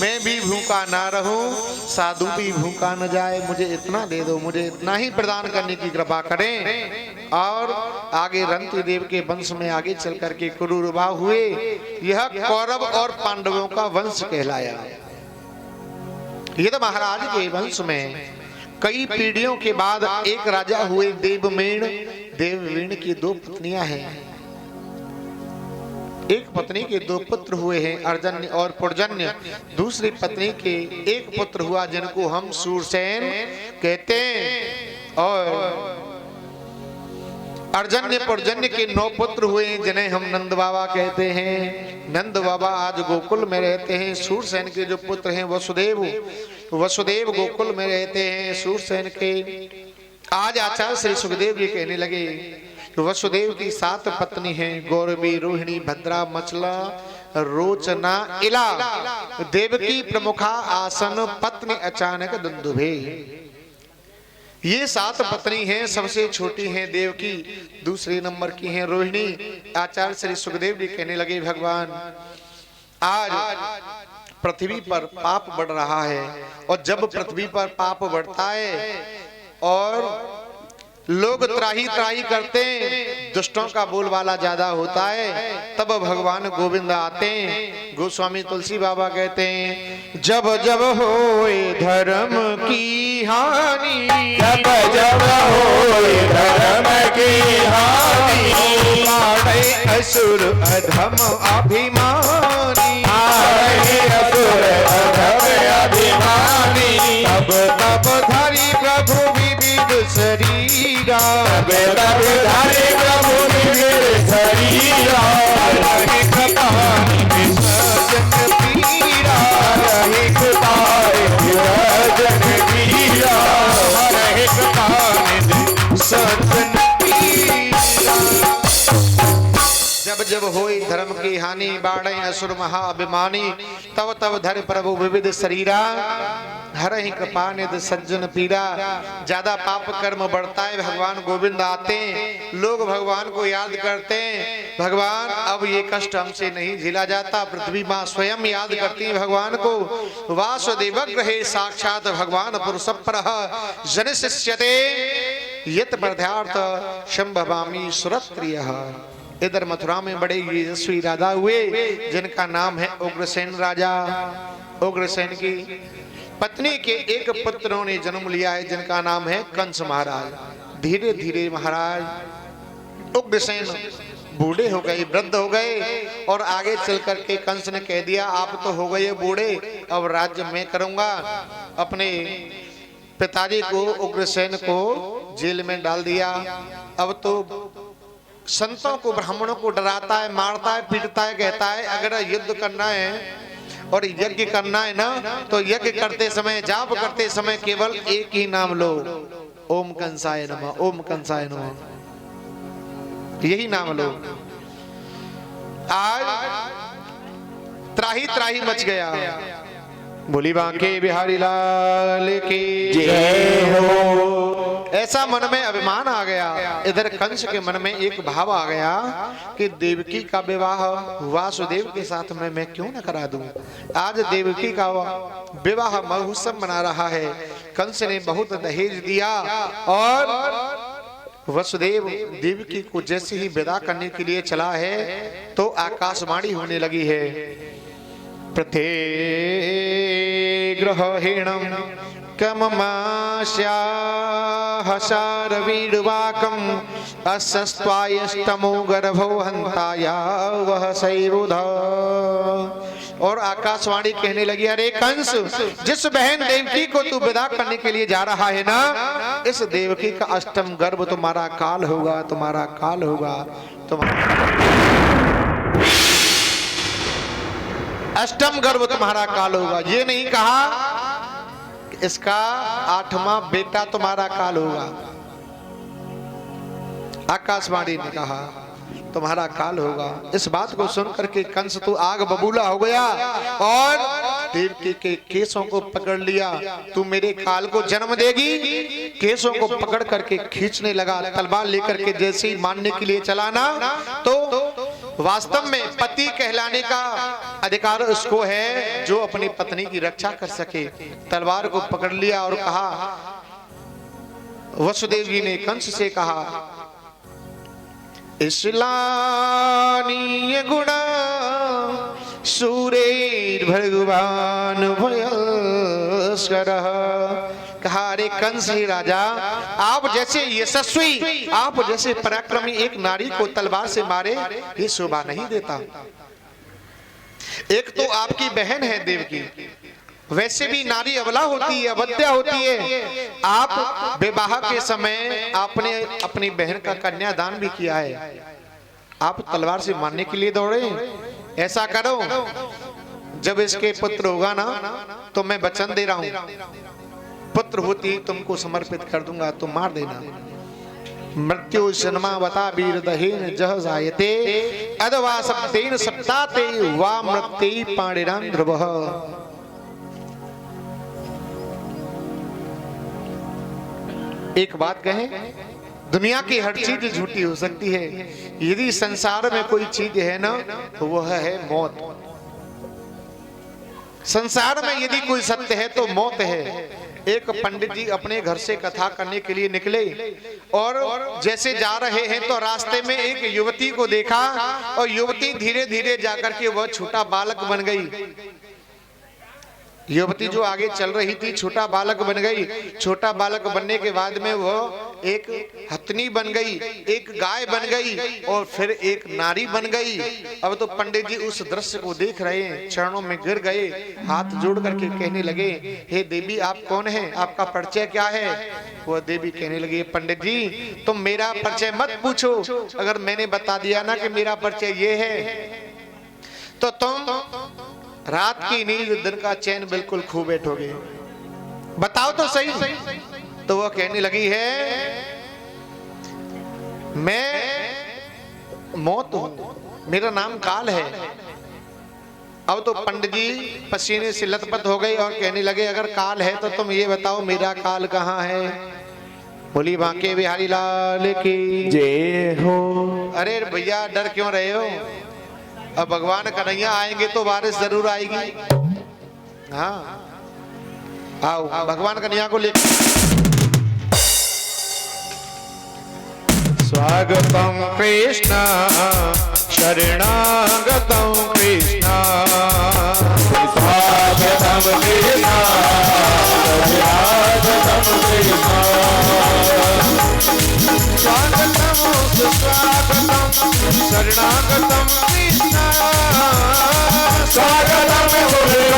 मैं भी भूखा ना रहूं, साधु भी भूखा न जाए। मुझे इतना दे दो, मुझे इतना ही प्रदान करने की कृपा करें। और आगे रंतिदेव के वंश में आगे चल करके कुरूरवा हुए। यह कौरव और पांडवों का वंश कहलाया। ये तो महाराज के वंश में कई पीढ़ियों के बाद एक राजा हुए देवमेण। देवमेण की 2 पत्नियां हैं। एक पत्नी के 2 पुत्र हुए हैं, अर्जन्य और पुरजन्य। दूसरी पत्नी के 1 पुत्र हुआ जिनको हम सूरसेन कहते हैं। और अर्जन्य पुरजन्य के 9 पुत्र हुए जिन्हें हम नंद बाबा कहते हैं। नंद बाबा आज गोकुल में रहते हैं। सूरसेन के जो पुत्र हैं वसुदेव गोकुल में रहते हैं। सूरसेन के आज आचार्य श्री सुखदेव जी कहने लगे वसुदेव की 7 पत्नी हैं, गौरवी, रोहिणी, भद्रा, मचला, रोचना, इला, देवकी प्रमुखा, आसन, पत्नी अचानक, दुंदुभे। ये 7 पत्नी हैं। सबसे छोटी हैं देवकी, दूसरे नंबर की हैं रोहिणी। आचार्य श्री सुखदेव जी कहने लगे भगवान आज पृथ्वी पर पाप बढ़ रहा है, और जब पृथ्वी पर पाप बढ़ता है और लोग त्राही त्राही करते हैं, दुष्टों का बोलबाला ज्यादा होता है, तब भगवान गोविंद आते हैं। गोस्वामी तुलसी बाबा कहते हैं जब जब होए धर्म की हानि, जब जब होए धर्म की हानि, आए असुर अधम अभिमानी, आए असुर अधम अभिमानी, तब तब धरी प्रभु विविध शरीरा, तब तब धरे प्रभु विविध शरीरा, रहे कपानि विसर्जन पीरा, रहे कृपाए विरजन वीरा, रहे कपानि विसर्जन पीरा। जब जब होई धर्म की हानि, बाढ़े असुर महाअभिमानी, तब तब धर प्रभु विविध शरीरा, हर ही कृपा निधि सज्जन पीरा। ज्यादा पाप कर्म बढ़ता है, भगवान गोविंद आते हैं, लोग भगवान को याद करते हैं, भगवान अब ये कष्ट हमसे नहीं झेला जाता। पृथ्वी माँ स्वयं याद करती है भगवान को। वासुदेव ग्रहे साक्षात भगवान पुरुषप्रः जन शिष्यते यत बर्ध्यार्थ शंभवामी सुरप्रियः। इधर मथुरा में बड़े यशस्वी राजा हुए जिनका नाम है उग्रसेन राजा। उग्रसेन की पत्नी के एक पुत्रों ने जन्म लिया है जिनका नाम है कंस महाराज। धीरे धीरे महाराज उग्रसेन बूढ़े हो गए, वृद्ध हो गए, और आगे चल करके कंस ने कह दिया आप तो हो गए बूढ़े, अब राज्य मैं करूंगा। अपने पिताजी को उग्रसेन को जेल में डाल दिया। अब तो संतों को, ब्राह्मणों को डराता है, मारता है, पीटता है, कहता है अगर युद्ध करना है और यज्ञ करना है ना, तो यज्ञ करते समय, जाप करते समय केवल एक ही नाम लो, ओम कंसाय नमः, ओम कंसाय नमः, यही नाम लो। आज त्राही त्राही मच गया। बोली बांके बिहारी लाल की जय हो। ऐसा मन में अभिमान आ गया। इधर कंस के मन में एक भाव आ गया कि देवकी का विवाह वासुदेव के साथ में मैं क्यों न करा दूं। आज देवकी का विवाह महोत्सव मना रहा है। कंस ने बहुत दहेज दिया और वसुदेव देवकी को जैसे ही विदा करने के लिए चला है तो आकाशवाणी होने लगी है। प्रथे ग्रहीणम कममास्याहसारवीर्वाकं अस्स्त्वायष्टमो गर्भो हन्ताया वह सैरुध। और आकाशवाणी कहने लगी अरे कंस, जिस बहन देवकी को तू विदा करने के लिए जा रहा है ना, इस देवकी का अष्टम गर्भ तुम्हारा काल होगा, तुम्हारा काल होगा, अष्टम गर्भ तुम्हारा काल होगा। ये नहीं कहा इसका 8वां बेटा तुम्हारा काल होगा। आकाशवाणी ने कहा तुम्हारा काल होगा। इस बात को सुन करके कंस तो आग बबूला हो गया और देवकी के केसों को पकड़ लिया। तू मेरे काल को जन्म देगी। केसों को पकड़ करके खींचने लगा। तलवार लेकर के जैसे ही मारने के लिए चलाना तो वास्तव में पति कहलाने का अधिकार उसको है जो अपनी पत्नी की रक्षा कर सके। तलवार को पकड़ लिया और कहा, वसुदेव जी ने कंस से कहा, इसलानीय गुणा सूरेर भगवान भयस्करः। कहा अरे कंस ही राजा, आप जैसे यशस्वी, आप जैसे पराक्रमी एक नारी को तलवार से मारे ये शोभा नहीं देता। एक तो आपकी बहन है देवकी, वैसे भी नारी अबला होती है, अबद्या होती है। आप विवाह के समय आपने अपनी बहन का कन्यादान भी किया है, आप तलवार से मारने के लिए दौड़े। ऐसा करो, जब इसके पुत्र होगा ना तो मैं वचन दे रहा हूं, पुत्र होती तुमको समर्पित कर दूंगा, तुम मार देना। मृत्यु जन्मावता वीर दहेन जह जायते अदवा सप्तेन सप्ताते वा मृत्यु पाणिराम ध्रुवः। एक बात कहें, दुनिया की हर चीज झूठी हो सकती है, यदि संसार में कोई चीज है ना तो वह है मौत। संसार में यदि कोई सत्य है तो मौत है। एक पंडित जी अपने घर से कथा करने के लिए निकले और जैसे जा रहे हैं तो रास्ते में एक युवती को देखा और युवती धीरे धीरे जाकर के वह छोटा बालक बन गई। युवती जो आगे चल रही थी छोटा बालक बन गई। छोटा बालक बनने के बाद में वह एक हथनी बन गई, एक गाय बन गई और फिर एक नारी बन गई। अब तो पंडित जी उस दृश्य को देख रहे हैं, चरणों में गिर गए, हाथ जोड़ करके कहने लगे, हे देवी आप कौन हैं, आपका परिचय क्या है। वह देवी कहने लगी, पंडित जी तुम मेरा परिचय मत पूछो, अगर मैंने बता दिया ना कि मेरा परिचय ये है तो तुम रात की नींद दिन का चैन बिल्कुल खो बैठोगे, बताओ तो सही। तो वह कहने लगी है, मैं मौत हूं, मेरा नाम काल है। अब तो पंडित जी पसीने से लथपथ हो गए और कहने लगे, अगर काल है तो तुम ये बताओ मेरा काल कहाँ है। बोली बांके बिहारी लाल की जय हो। अरे भैया डर क्यों रहे हो, अब भगवान कन्हैया आएंगे तो बारिश जरूर आएगी। हाँ आओ भगवान कन्हैया को लेकर। स्वागतम कृष्ण शरणागतम कृष्ण, स्वागतम कृष्ण शरणागतम कृष्ण, स्वागतम सुस्वागतम शरणागतम कृष्ण, स्वागतम सुस्वागतम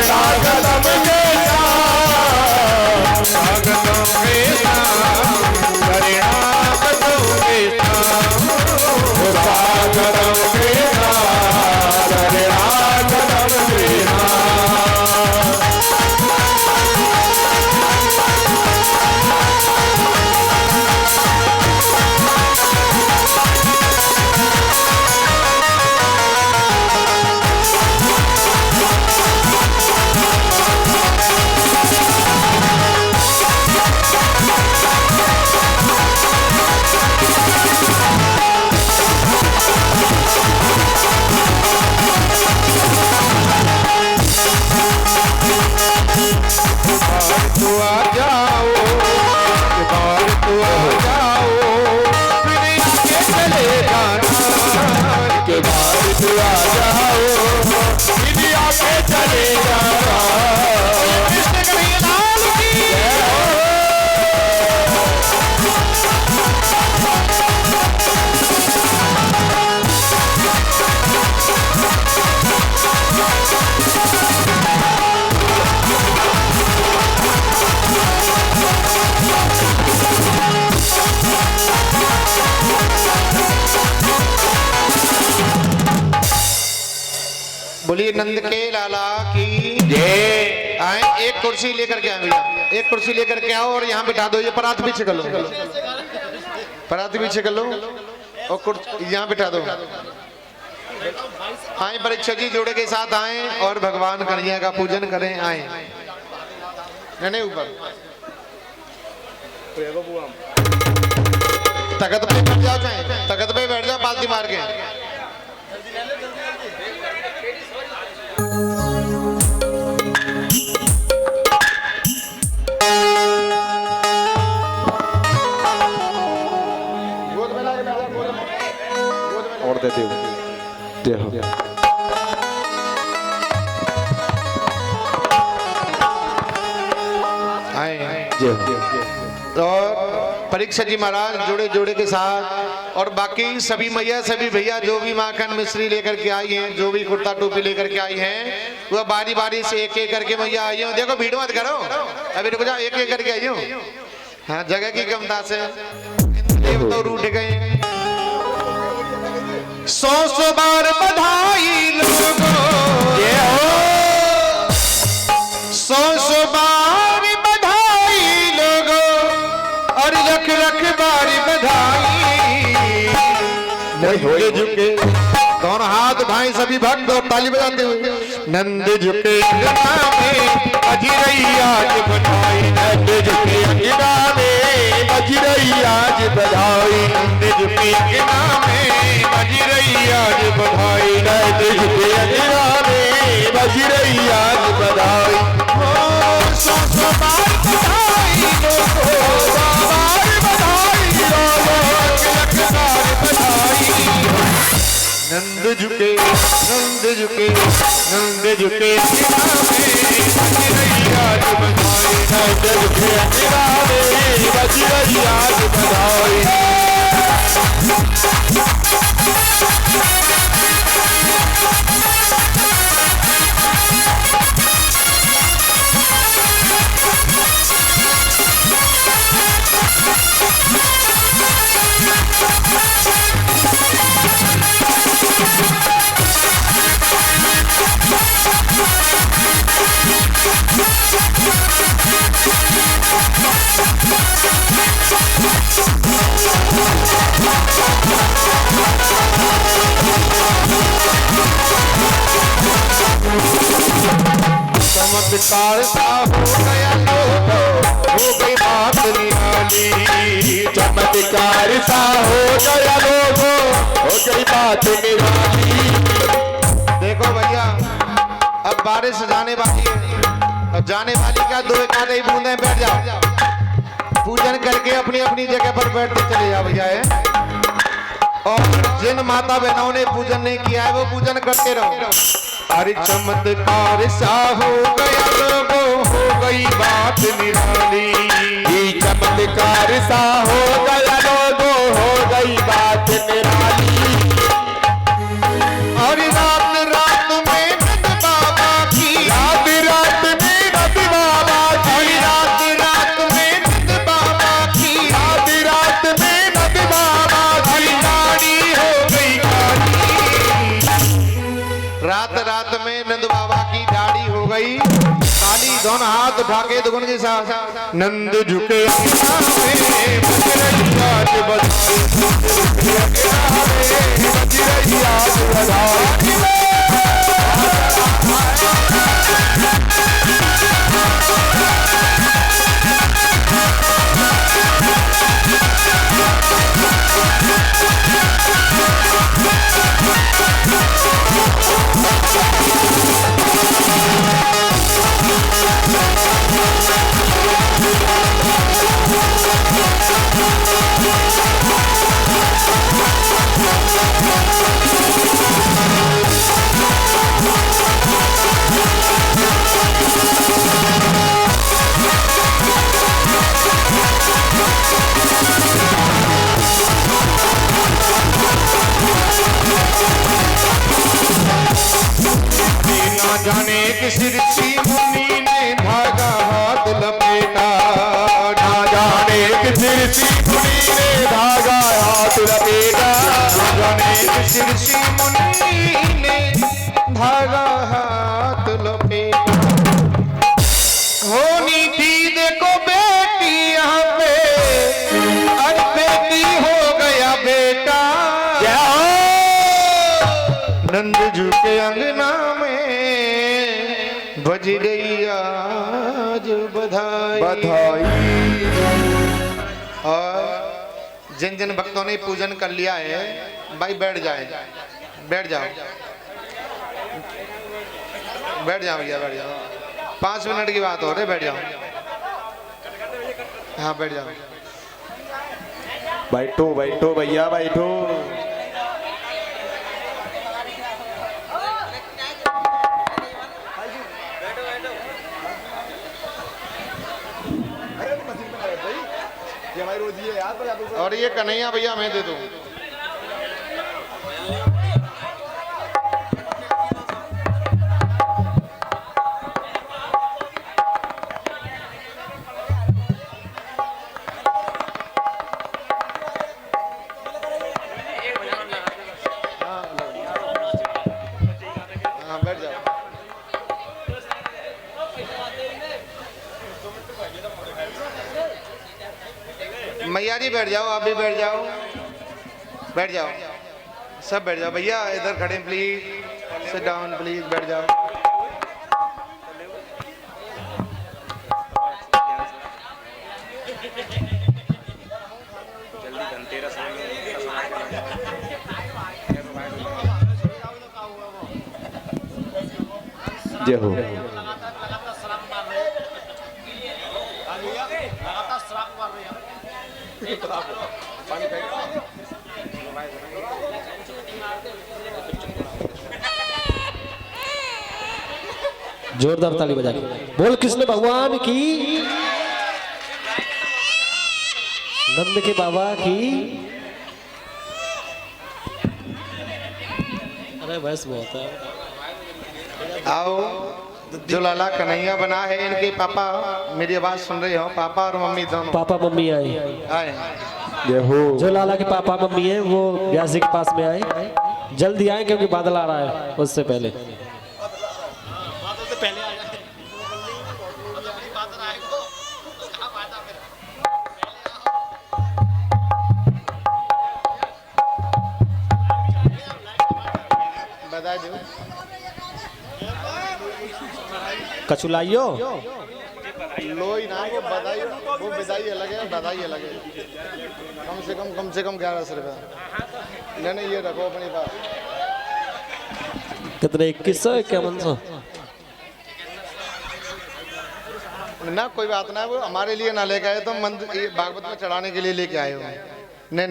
शरणागतम कृष्ण, स्वागतम कृष्ण शरणागतम कृष्ण, स्वागतम कृष्ण शरणागतम कृष्ण। बोलिए नंद के लाला की जय। आए एक कुर्सी लेकर के आए भैया, एक कुर्सी लेकर के आओ और यहाँ बिठा दो। ये परात पीछे कर लो, परात पीछे कर लो और यहाँ बिठा दो। आए परीक्षा जी जोड़े के साथ आए और भगवान कन्हैया का पूजन करें। आए नहीं ऊपर तख्त पे बैठ जाओ, चाहे तख्त पे बैठ जाओ, पालती मार के। और देते हो और परीक्षा जी महाराज जोड़े जोड़े के साथ और बाकी सभी मैया सभी भैया जो भी माखन मिश्री लेकर के आई हैं, जो भी कुर्ता टोपी लेकर के आई हैं, वह बारी बारी से एक एक करके मैया आई हूँ। देखो भीड़ मत करो, अभी रुक जाओ, एक एक करके आई हूँ। हाँ, जगह की कमता से देव तो रूठ गए। 100 बार बधाई लोगों, 100 बार बधाई लोगों, और लख लख बार बधाई। नंद झुके, दोनों हाथ उठाएं सभी भक्त और ताली बजाते हुए। नंद झुके अंगना में बज रही आज बधाई, नंद झुके अंगना में बज रही आज बधाई, नंद झुके अंगना में बज रही आज बधाई, नंद झुके अंगना में बज रही आज बधाई। 100 बार बधाई लोगों, बार बधाई लोगों, लख लख बार बधाई। नंद झुके, नंद झुके, नंद झुके अंगना में बज रही आज बधाई, नंद झुके अंगना में बज रही आज बधाई। चमत्कार सा हो गया लोगों, हो गई बात निराली, चमत्कार सा हो गया लोगों, हो गई बात निराली। देखो भैया, अब बारिश जाने वाली है, अब जाने वाली क्या, 2 एक आधे बूंदे बैठ जाओ, पूजन करके अपनी अपनी जगह पर बैठते चले जाओ भैया है। और जिन माता बहनों ने पूजन नहीं किया है वो पूजन करते रहो। अरे चमत्कार सा हो गया लोगों, हो गई बात निराली, चमत्कार सा हो गया लोगों, हो गई बात निराली। और रात रात में नंद बाबा की, रात रात में नंद बाबा की, रात रात में नंद बाबा की, रात रात में नंद बाबा की दाढ़ी हो गई काली, रात रात में नंद बाबा की दाढ़ी हो गई काली। दोनों हाथ उठा के दुगुन के साथ नंद झुके अंगना में बज रही आज बधाई, बज रही आज बधाई। जाने किस ऋषि मुनि ने धागा हाथ लपेटा, ना जाने किस ऋषि मुनि ने धागा हाथ लपेटा, ना जाने किस ऋषि मुनि ने धागा हाथ लपेटा। होनी थी देखो बेटी यहाँ पे, अरे बेटी हो गया बेटा, क्या नंद झुके अंगना में बज रही आज बधाई बधाई। और जिन जिन भक्तों ने पूजन कर लिया है भाई बैठ जाए, बैठ जाओ, बैठ जाओ भैया, बैठ जाओ, 5 मिनट की बात हो रही, बैठ जाओ। हाँ बैठ जाओ, बैठो बैठो भैया बैठो। और ये कन्हैया भैया मैं दे दूं। हाँ बैठ जाओ। मैया जी बैठ जाओ, आप भी बैठ जाओ, बैठ जाओ, सब बैठ जाओ। भैया इधर खड़े प्लीज, सिट डाउन प्लीज, बैठ जाओ। जय हो। जोरदार ताली बजा के बोल कृष्ण भगवान की, नंद के बाबा की। अरे बस बहुत है। आओ, जो लाला कन्हैया बना है, इनके पापा मेरी आवाज सुन रहे हो, पापा और मम्मी दोनों पापा मम्मी आए। आए। जय हो। जो लाला के पापा मम्मी है वो व्यास जी के पास में आए, जल्दी आए क्योंकि बादल आ रहा है उससे पहले। बधाई दो। कचुलाइयो लोई ना, वो बधाई, वो बधाई अलग है, बधाई अलग है। कम से कम 1100 रुपया। नहीं ये रखो अपने पास। कितने 2100 5100? ना कोई बात ना, वो हमारे लिए ना लेके आए, तो भागवत में चढ़ाने के लिए लेके आए हो। नहीं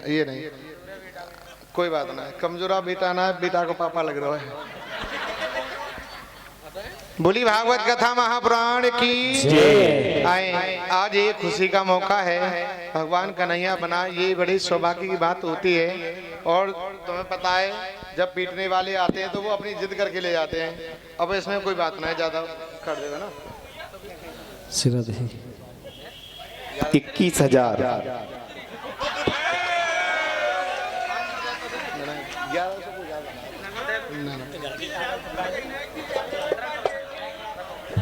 ये नहीं, कोई बात ना। कमजोरा बेटा ना, बेटा को पापा लग रहा है। बोली भागवत कथा महापुराण की। आए, आज ये खुशी का मौका है, भगवान कन्हैया बना, ये बड़ी सौभाग्य की बात होती है। और तुम्हें पता है, जब पीटने वाले आते हैं तो वो अपनी जिद करके ले जाते हैं। अब इसमें कोई बात ना है, ज्यादा कर देगा ना। 21,000।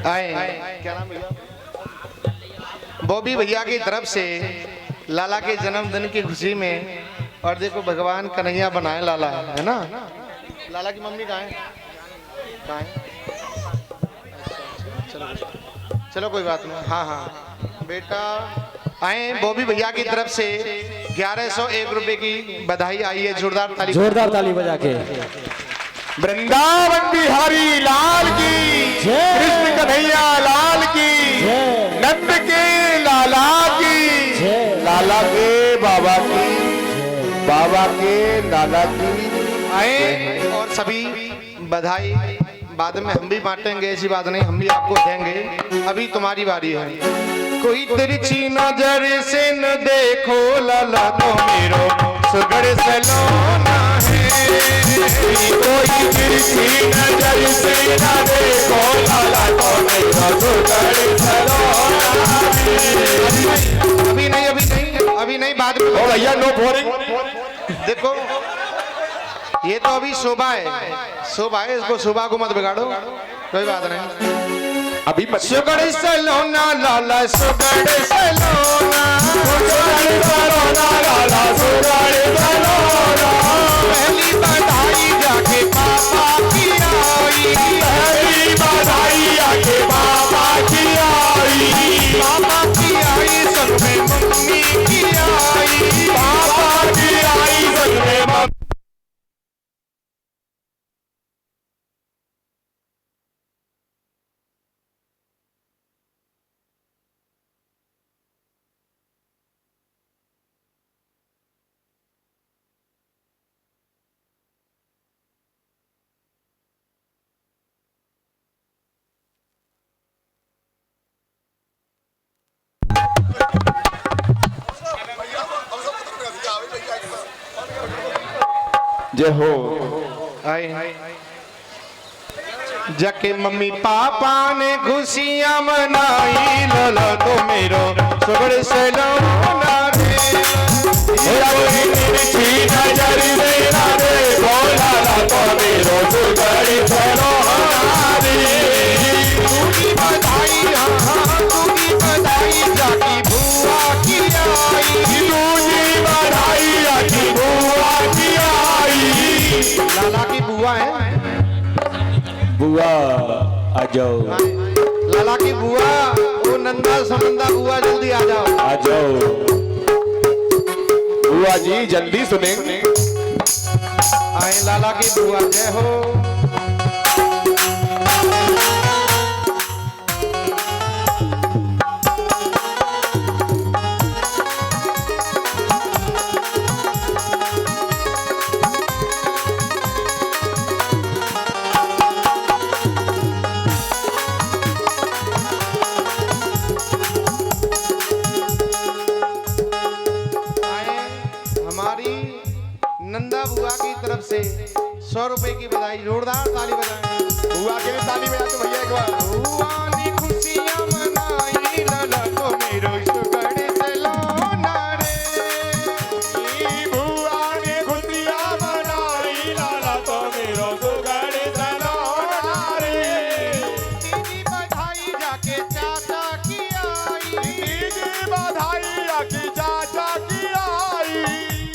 आए, क्या नाम भैया? बॉबी भैया की तरफ से लाला के जन्मदिन की खुशी में। और देखो भगवान कन्हैया बनाए लाला, है ना। लाला की मम्मी कहाँ है? कहाँ है? चलो कोई बात नहीं। हाँ बेटा आए। बॉबी भैया की तरफ से 1101 रुपए की बधाई आई है। जोरदार ताली बजा के। वृंदावन बिहारी लाल की, कृष्ण कन्हैया लाल की, नंद के लाला की, लाला के बाबा की, बाबा के लाला की। आए। और सभी बधाई बाद में हम भी बांटेंगे, ऐसी बात नहीं, हम भी आपको देंगे। अभी तुम्हारी बारी है। कोई तिरछी नजर से न देखो लाला, तो मेरो सुगड़ सलोना है। कोई तिरछी नजर से न देखो लाला, तो मेरो सुगड़ सलोना है। अभी नहीं बाद में। ओ भैया नो बोरिंग। देखो ये तो अभी शोभा है, इसको शोभा को मत बिगाड़ो, कोई बात नहीं। अभी सुगड़ सलोना लाला, सुगड़ सलोना, सुगड़ सलोना लाला, सुगड़ सलोना। पहली बधाई जाके पापा की आई, पहली बधाई आके बाबा की आई, पापा की आई संग में मम्मी की आई, बाबा की आई संग में मम्मी। जय हो। आए जाके मम्मी पापा ने खुशियां मनाई लला तो मेरो सगड़ से लौना रे नजर मेरा रे भोला तो मेरो सुगड़ी चलो हमारी तूगी बधाई तूगी बधाई जाकी बुआ की आई दूजी बधाई आखी बुआ की आई। लाला की बुआ है बुआ आ जाओ लाला की बुआ वो नंदा समंदा बुआ जल्दी आ जाओ आ जाओ। बुआ जी जल्दी सुनेंगे। आए लाला की बुआ जय हो। नंदा बुआ की तरफ से 100 रुपए की बधाई। जोरदार ताली बजाएं। बुआ के लिए ताली बजा तो भैया एक बार। बुआ ने खुशियां मनाई लाला तो मेरो सुगड़ से लौना रे बुआ ने खुशियां मनाई लाला तो मेरो सुगड़ी सलोना रे। तीजी बधाई जाके चाचा की आई तीजी बधाई आखी चाचा की आई।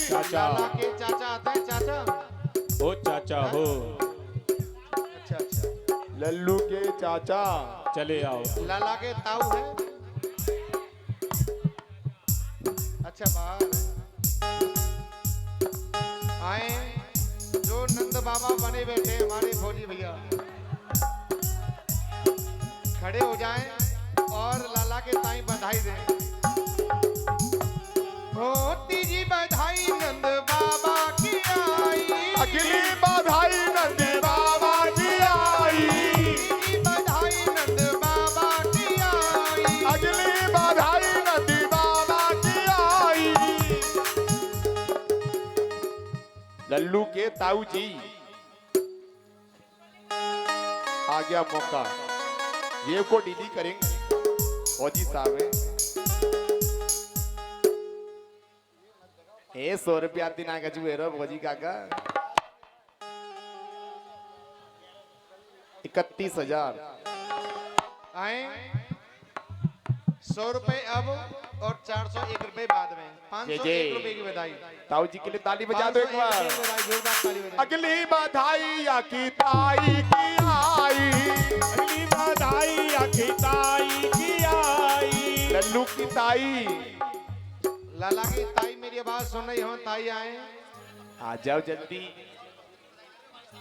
चाचा लाला के चाचा आते हैं चाचा। हो चाचा हो अच्छा अच्छा लल्लू के चाचा चले आओ। लाला के ताऊ है। अच्छा बाहर आए जो नंद बाबा बने बैठे हैं हमारे फौजी भैया खड़े हो जाएं और लाला के ताई बधाई दें। होती जी बधाई नंद बाबा की आई अगली बधाई नंदी बाबा की आई। तीजी बधाई नंद बाबा की आई अगली बधाई नंदी बाबा की आई। लल्लू के ताऊ जी आ गया मौका, ये को डीडी करेंगे फौजी साहब है। 100 रुपया दिना का जुएरो फौजी काका 31,000 आए 100 रुपए अब और 401 रुपए बाद में 501 रुपए की बधाई। ताऊ जी के लिए ताली बजा दो एक बार। जोरदार ताली बजाएं। अगली बधाई आखी ताई की आई। अगली बधाई आखी ताई की आई। लल्लू की ताई लाला की ताई मेरी आवाज सुन रही हो ताई आए आ जाओ जल्दी।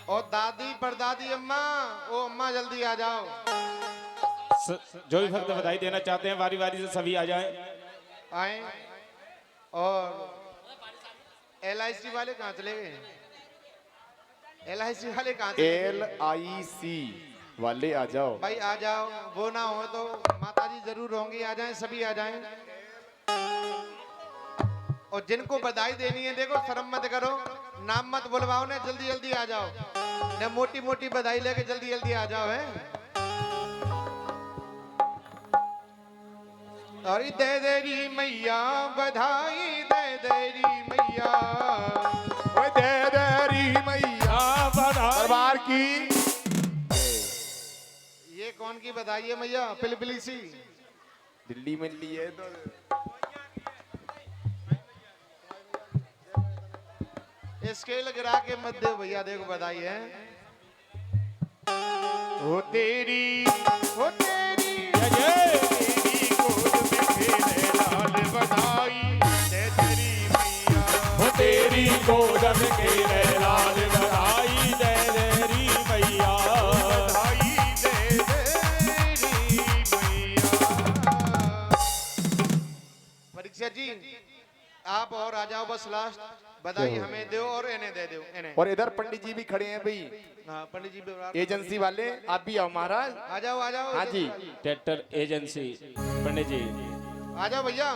और दादी परदादी अम्मा ओ अम्मा जल्दी आ जाओ। जो भी भक्त बधाई देना चाहते हैं बारी बारी से सभी आ जाएं। आए और LIC वाले कहाँ चले गए? LIC वाले कहाँ चले गए? LIC वाले आ जाओ। भाई आ जाओ, वो ना हो तो माताजी जरूर होंगी, आ जाएं सभी आ जाएं। और जिनको बधाई देनी है देखो शर्म मत करो, नाम मत बुलवाओ ने, जल्दी जल्दी आ जाओ ने, मोटी मोटी बधाई लेके जल्दी जल्दी आ जाओ है। अरे दे देरी मैया बधाई दे देरी मैया, ओए दे देरी मैया दरबार की। ये कौन की बधाई है मैया? पिलपिली सी दिल्ली में लिए तो स्केल गिरा के मत दे भैया, देखो बधाई है। हो तेरी तेरी गोद में खेले लाल बधाई दे तेरी मैया, हो तेरी गोद में खेले लाल बधाई दे तेरी मैया, बधाई दे तेरी मैया। परीक्षा जी आप और आ जाओ, बस लास्ट बधाई हमें दो और इन्हें दे दो इन्हें। और इधर पंडित जी भी खड़े हैं भाई, हाँ पंडित जी एजेंसी वाले, आप भी आओ महाराज। आ जाओ आ जाओ। हाँ जी ट्रैक्टर एजेंसी पंडित जी आ जाओ भैया,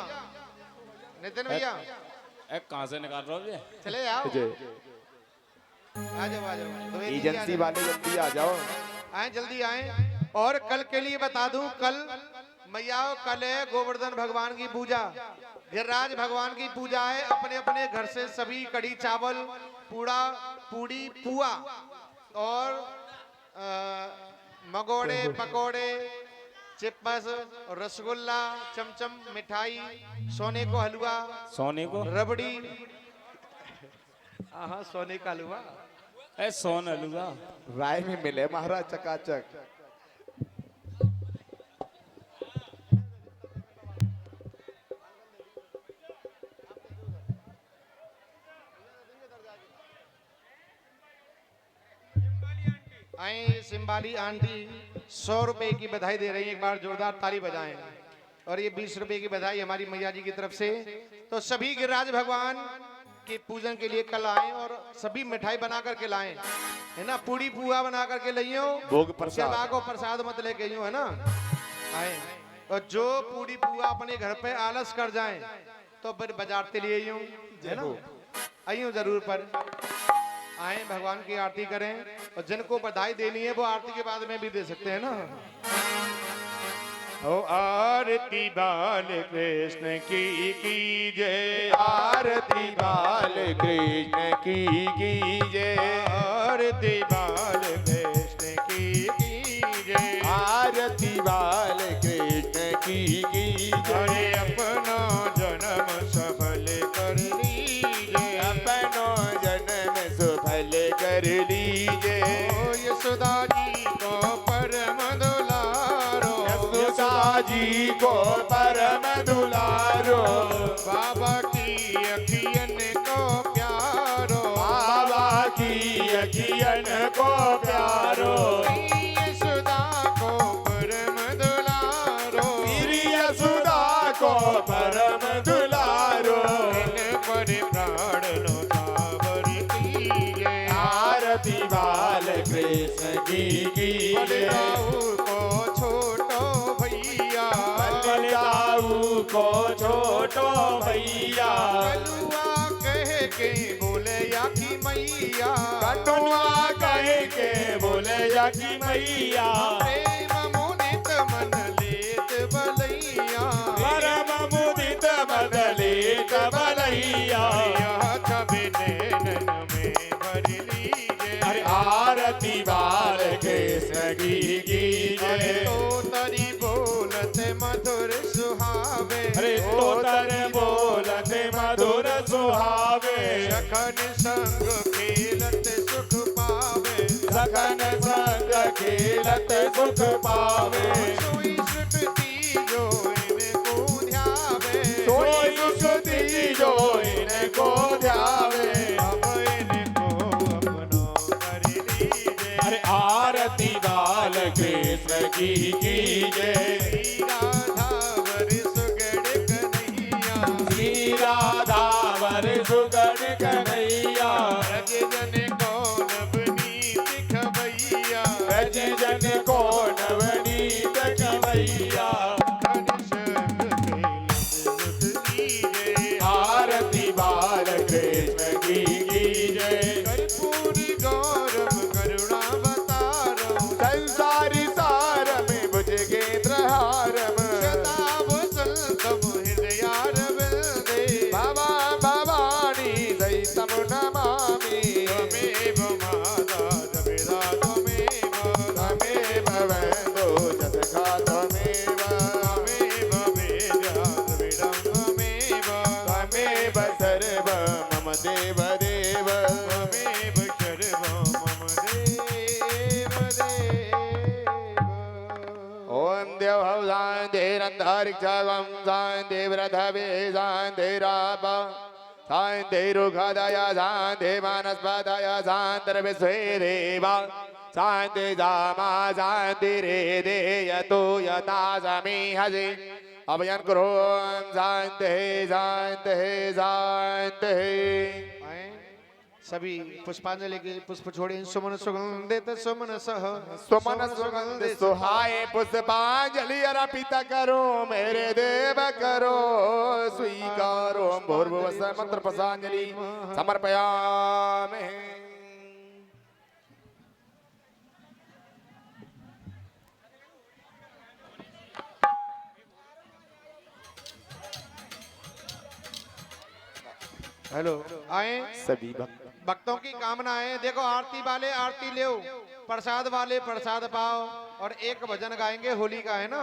नितिन भैया कहाँ से निकाल रहे हो ये? चले आओ। आ जाओ द्विवेदी जी, आ एजेंसी जाओ। वाले जल्दी आ जाओ। आए जल्दी आए। और कल के लिए बता दूं, कल मैयाओ कल है गोवर्धन भगवान की पूजा, गिरिराज भगवान की पूजा है। अपने अपने घर से सभी कढ़ी चावल, पूड़ी पुआ और मगोड़े पकोड़े, चिप्स, रसगुल्ला, चमचम, मिठाई, सोने को हलवा, सोने को रबड़ी। हाँ सोने का हलवा। ए सोन हलवा। राय में मिले महाराज चकाचक। आए सिंबाली आंटी 100 रुपए की बधाई दे रही है, एक बार जोरदार ताली बजाएं। और ये 20 रुपए की बधाई हमारी मैया जी की तरफ से। तो सभी गिरिराज भगवान के पूजन के लिए कल आए और सभी मिठाई बना करके लाएं, है ना। पूड़ी पुआ बना करके लाइयो, भोग प्रसाद। सेवा को प्रसाद मत लेके आइयो, है ना। आए और जो पूड़ी पुआ अपने घर पे आलस कर जाएं तो फिर बाजार से ले आइयो, है ना। आइयो जरूर पर आए, भगवान की आरती करें। और जिनको बधाई देनी है वो आरती के बाद में भी दे सकते हैं ना। ओ आरती बाल कृष्ण की जय, आरती बाल कृष्ण की जय, आरती बाल कृष्ण की जय, आरती बाल कृष्ण की अरे जय। अपना जन्म सफल कर लीजिए, अपनो जन्म सफल कर लीजिए। ओ यशोदा जी को परम दुलारो, यशोदा जी को परम दुलारो, बाबा की अखियन को प्यारो, बाबा की अखियन को प्यारो। यशोदा को परम दुलारो, श्री यशोदा को परम दुलारो। इन पर प्राण लो सावर कीजिए, आरती बाल कृष्ण की जय। बलदाऊ को छोटो भैया, बलदाऊ को छोटो भैया, कलुआ कह के बोले या की मैया, कटुआ कह के बोले या की मैया। प्रेम मुदित मन लेत बलैया, परम मुदित बदलित बलैया। यह छवि नैनन में भर लीजिए, अरे आरती बाल कृष्ण की अरे जय। तो तरी बोलते मधुर सुहावे, अरे तो तर बोलते मधुर सुहावे। सखन संग खेलत सुख पावे, सखन संग खेलत सुख पावे। सोई सुटती जो इनको ध्यावे, सोई सुखती जो इनको ध्यावे। अब इनको अपनो कर लीजिए, अरे आरती बाल कृष्ण की जय। राधावर सुगड़ कन्हैया, श्री राधावर सुगण कन्हैया, रज जन को नवनीत खवैया, रज जन को नवनीत कवैया। खन संग खेलत लीजिए, आरती बाल कृष्ण की जय। कर्पूर गौरव करुणावतारम, संसारी सार में बुझ गेंद्र हारम। शतावसंतम हृदयारविंदे, बाबा भवानी दैतम नमामि। त्वमेव माता रविदा त्वमेव, त्वमेव वैदो जसखा त्वमेव। त्वमेव वेद्या द्रविडं त्वमेव, त्वमेव सर्व मम देव देव। त्वमेव सर्वं मम देव देव। ओम देव शांतिरंतरिक्षं शांतिव्रतवे शांतिराप शांतिरुखदय शांति वनस्पतय शांतिर्विश्वे देवा शांति जामा शांतिरेदे यतो यथा समीहसि अभयं कुरु शांति शांति शांति। आए सभी पुष्पांजलि के पुष्प छोड़े, सुमन सुगंधित सुमन सह, सुमन सुगंध सुहाए पुष्पांजलि अर्पित करो मेरे देव करो स्वीकारो। भूर्भुवस्सुः मंत्र पुष्पांजलि समर्पयामि। हेलो आए सभी भक्तों की कामना है। देखो आरती वाले आरती ले, प्रसाद वाले प्रसाद पाओ, और एक भजन गाएंगे होली का, है ना।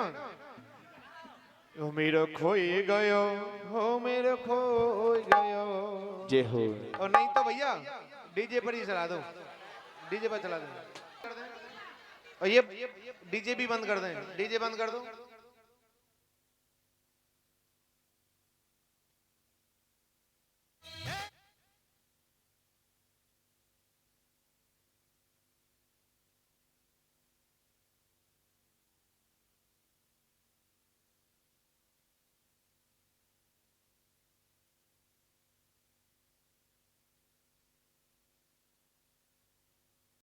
हो मेरो खोई गयो, हो मेरो खोई गयो। जय हो। और नहीं तो भैया डीजे पर ही चला दो, डीजे पर चला दो। और ये डीजे भी बंद कर दें, डीजे बंद कर दो।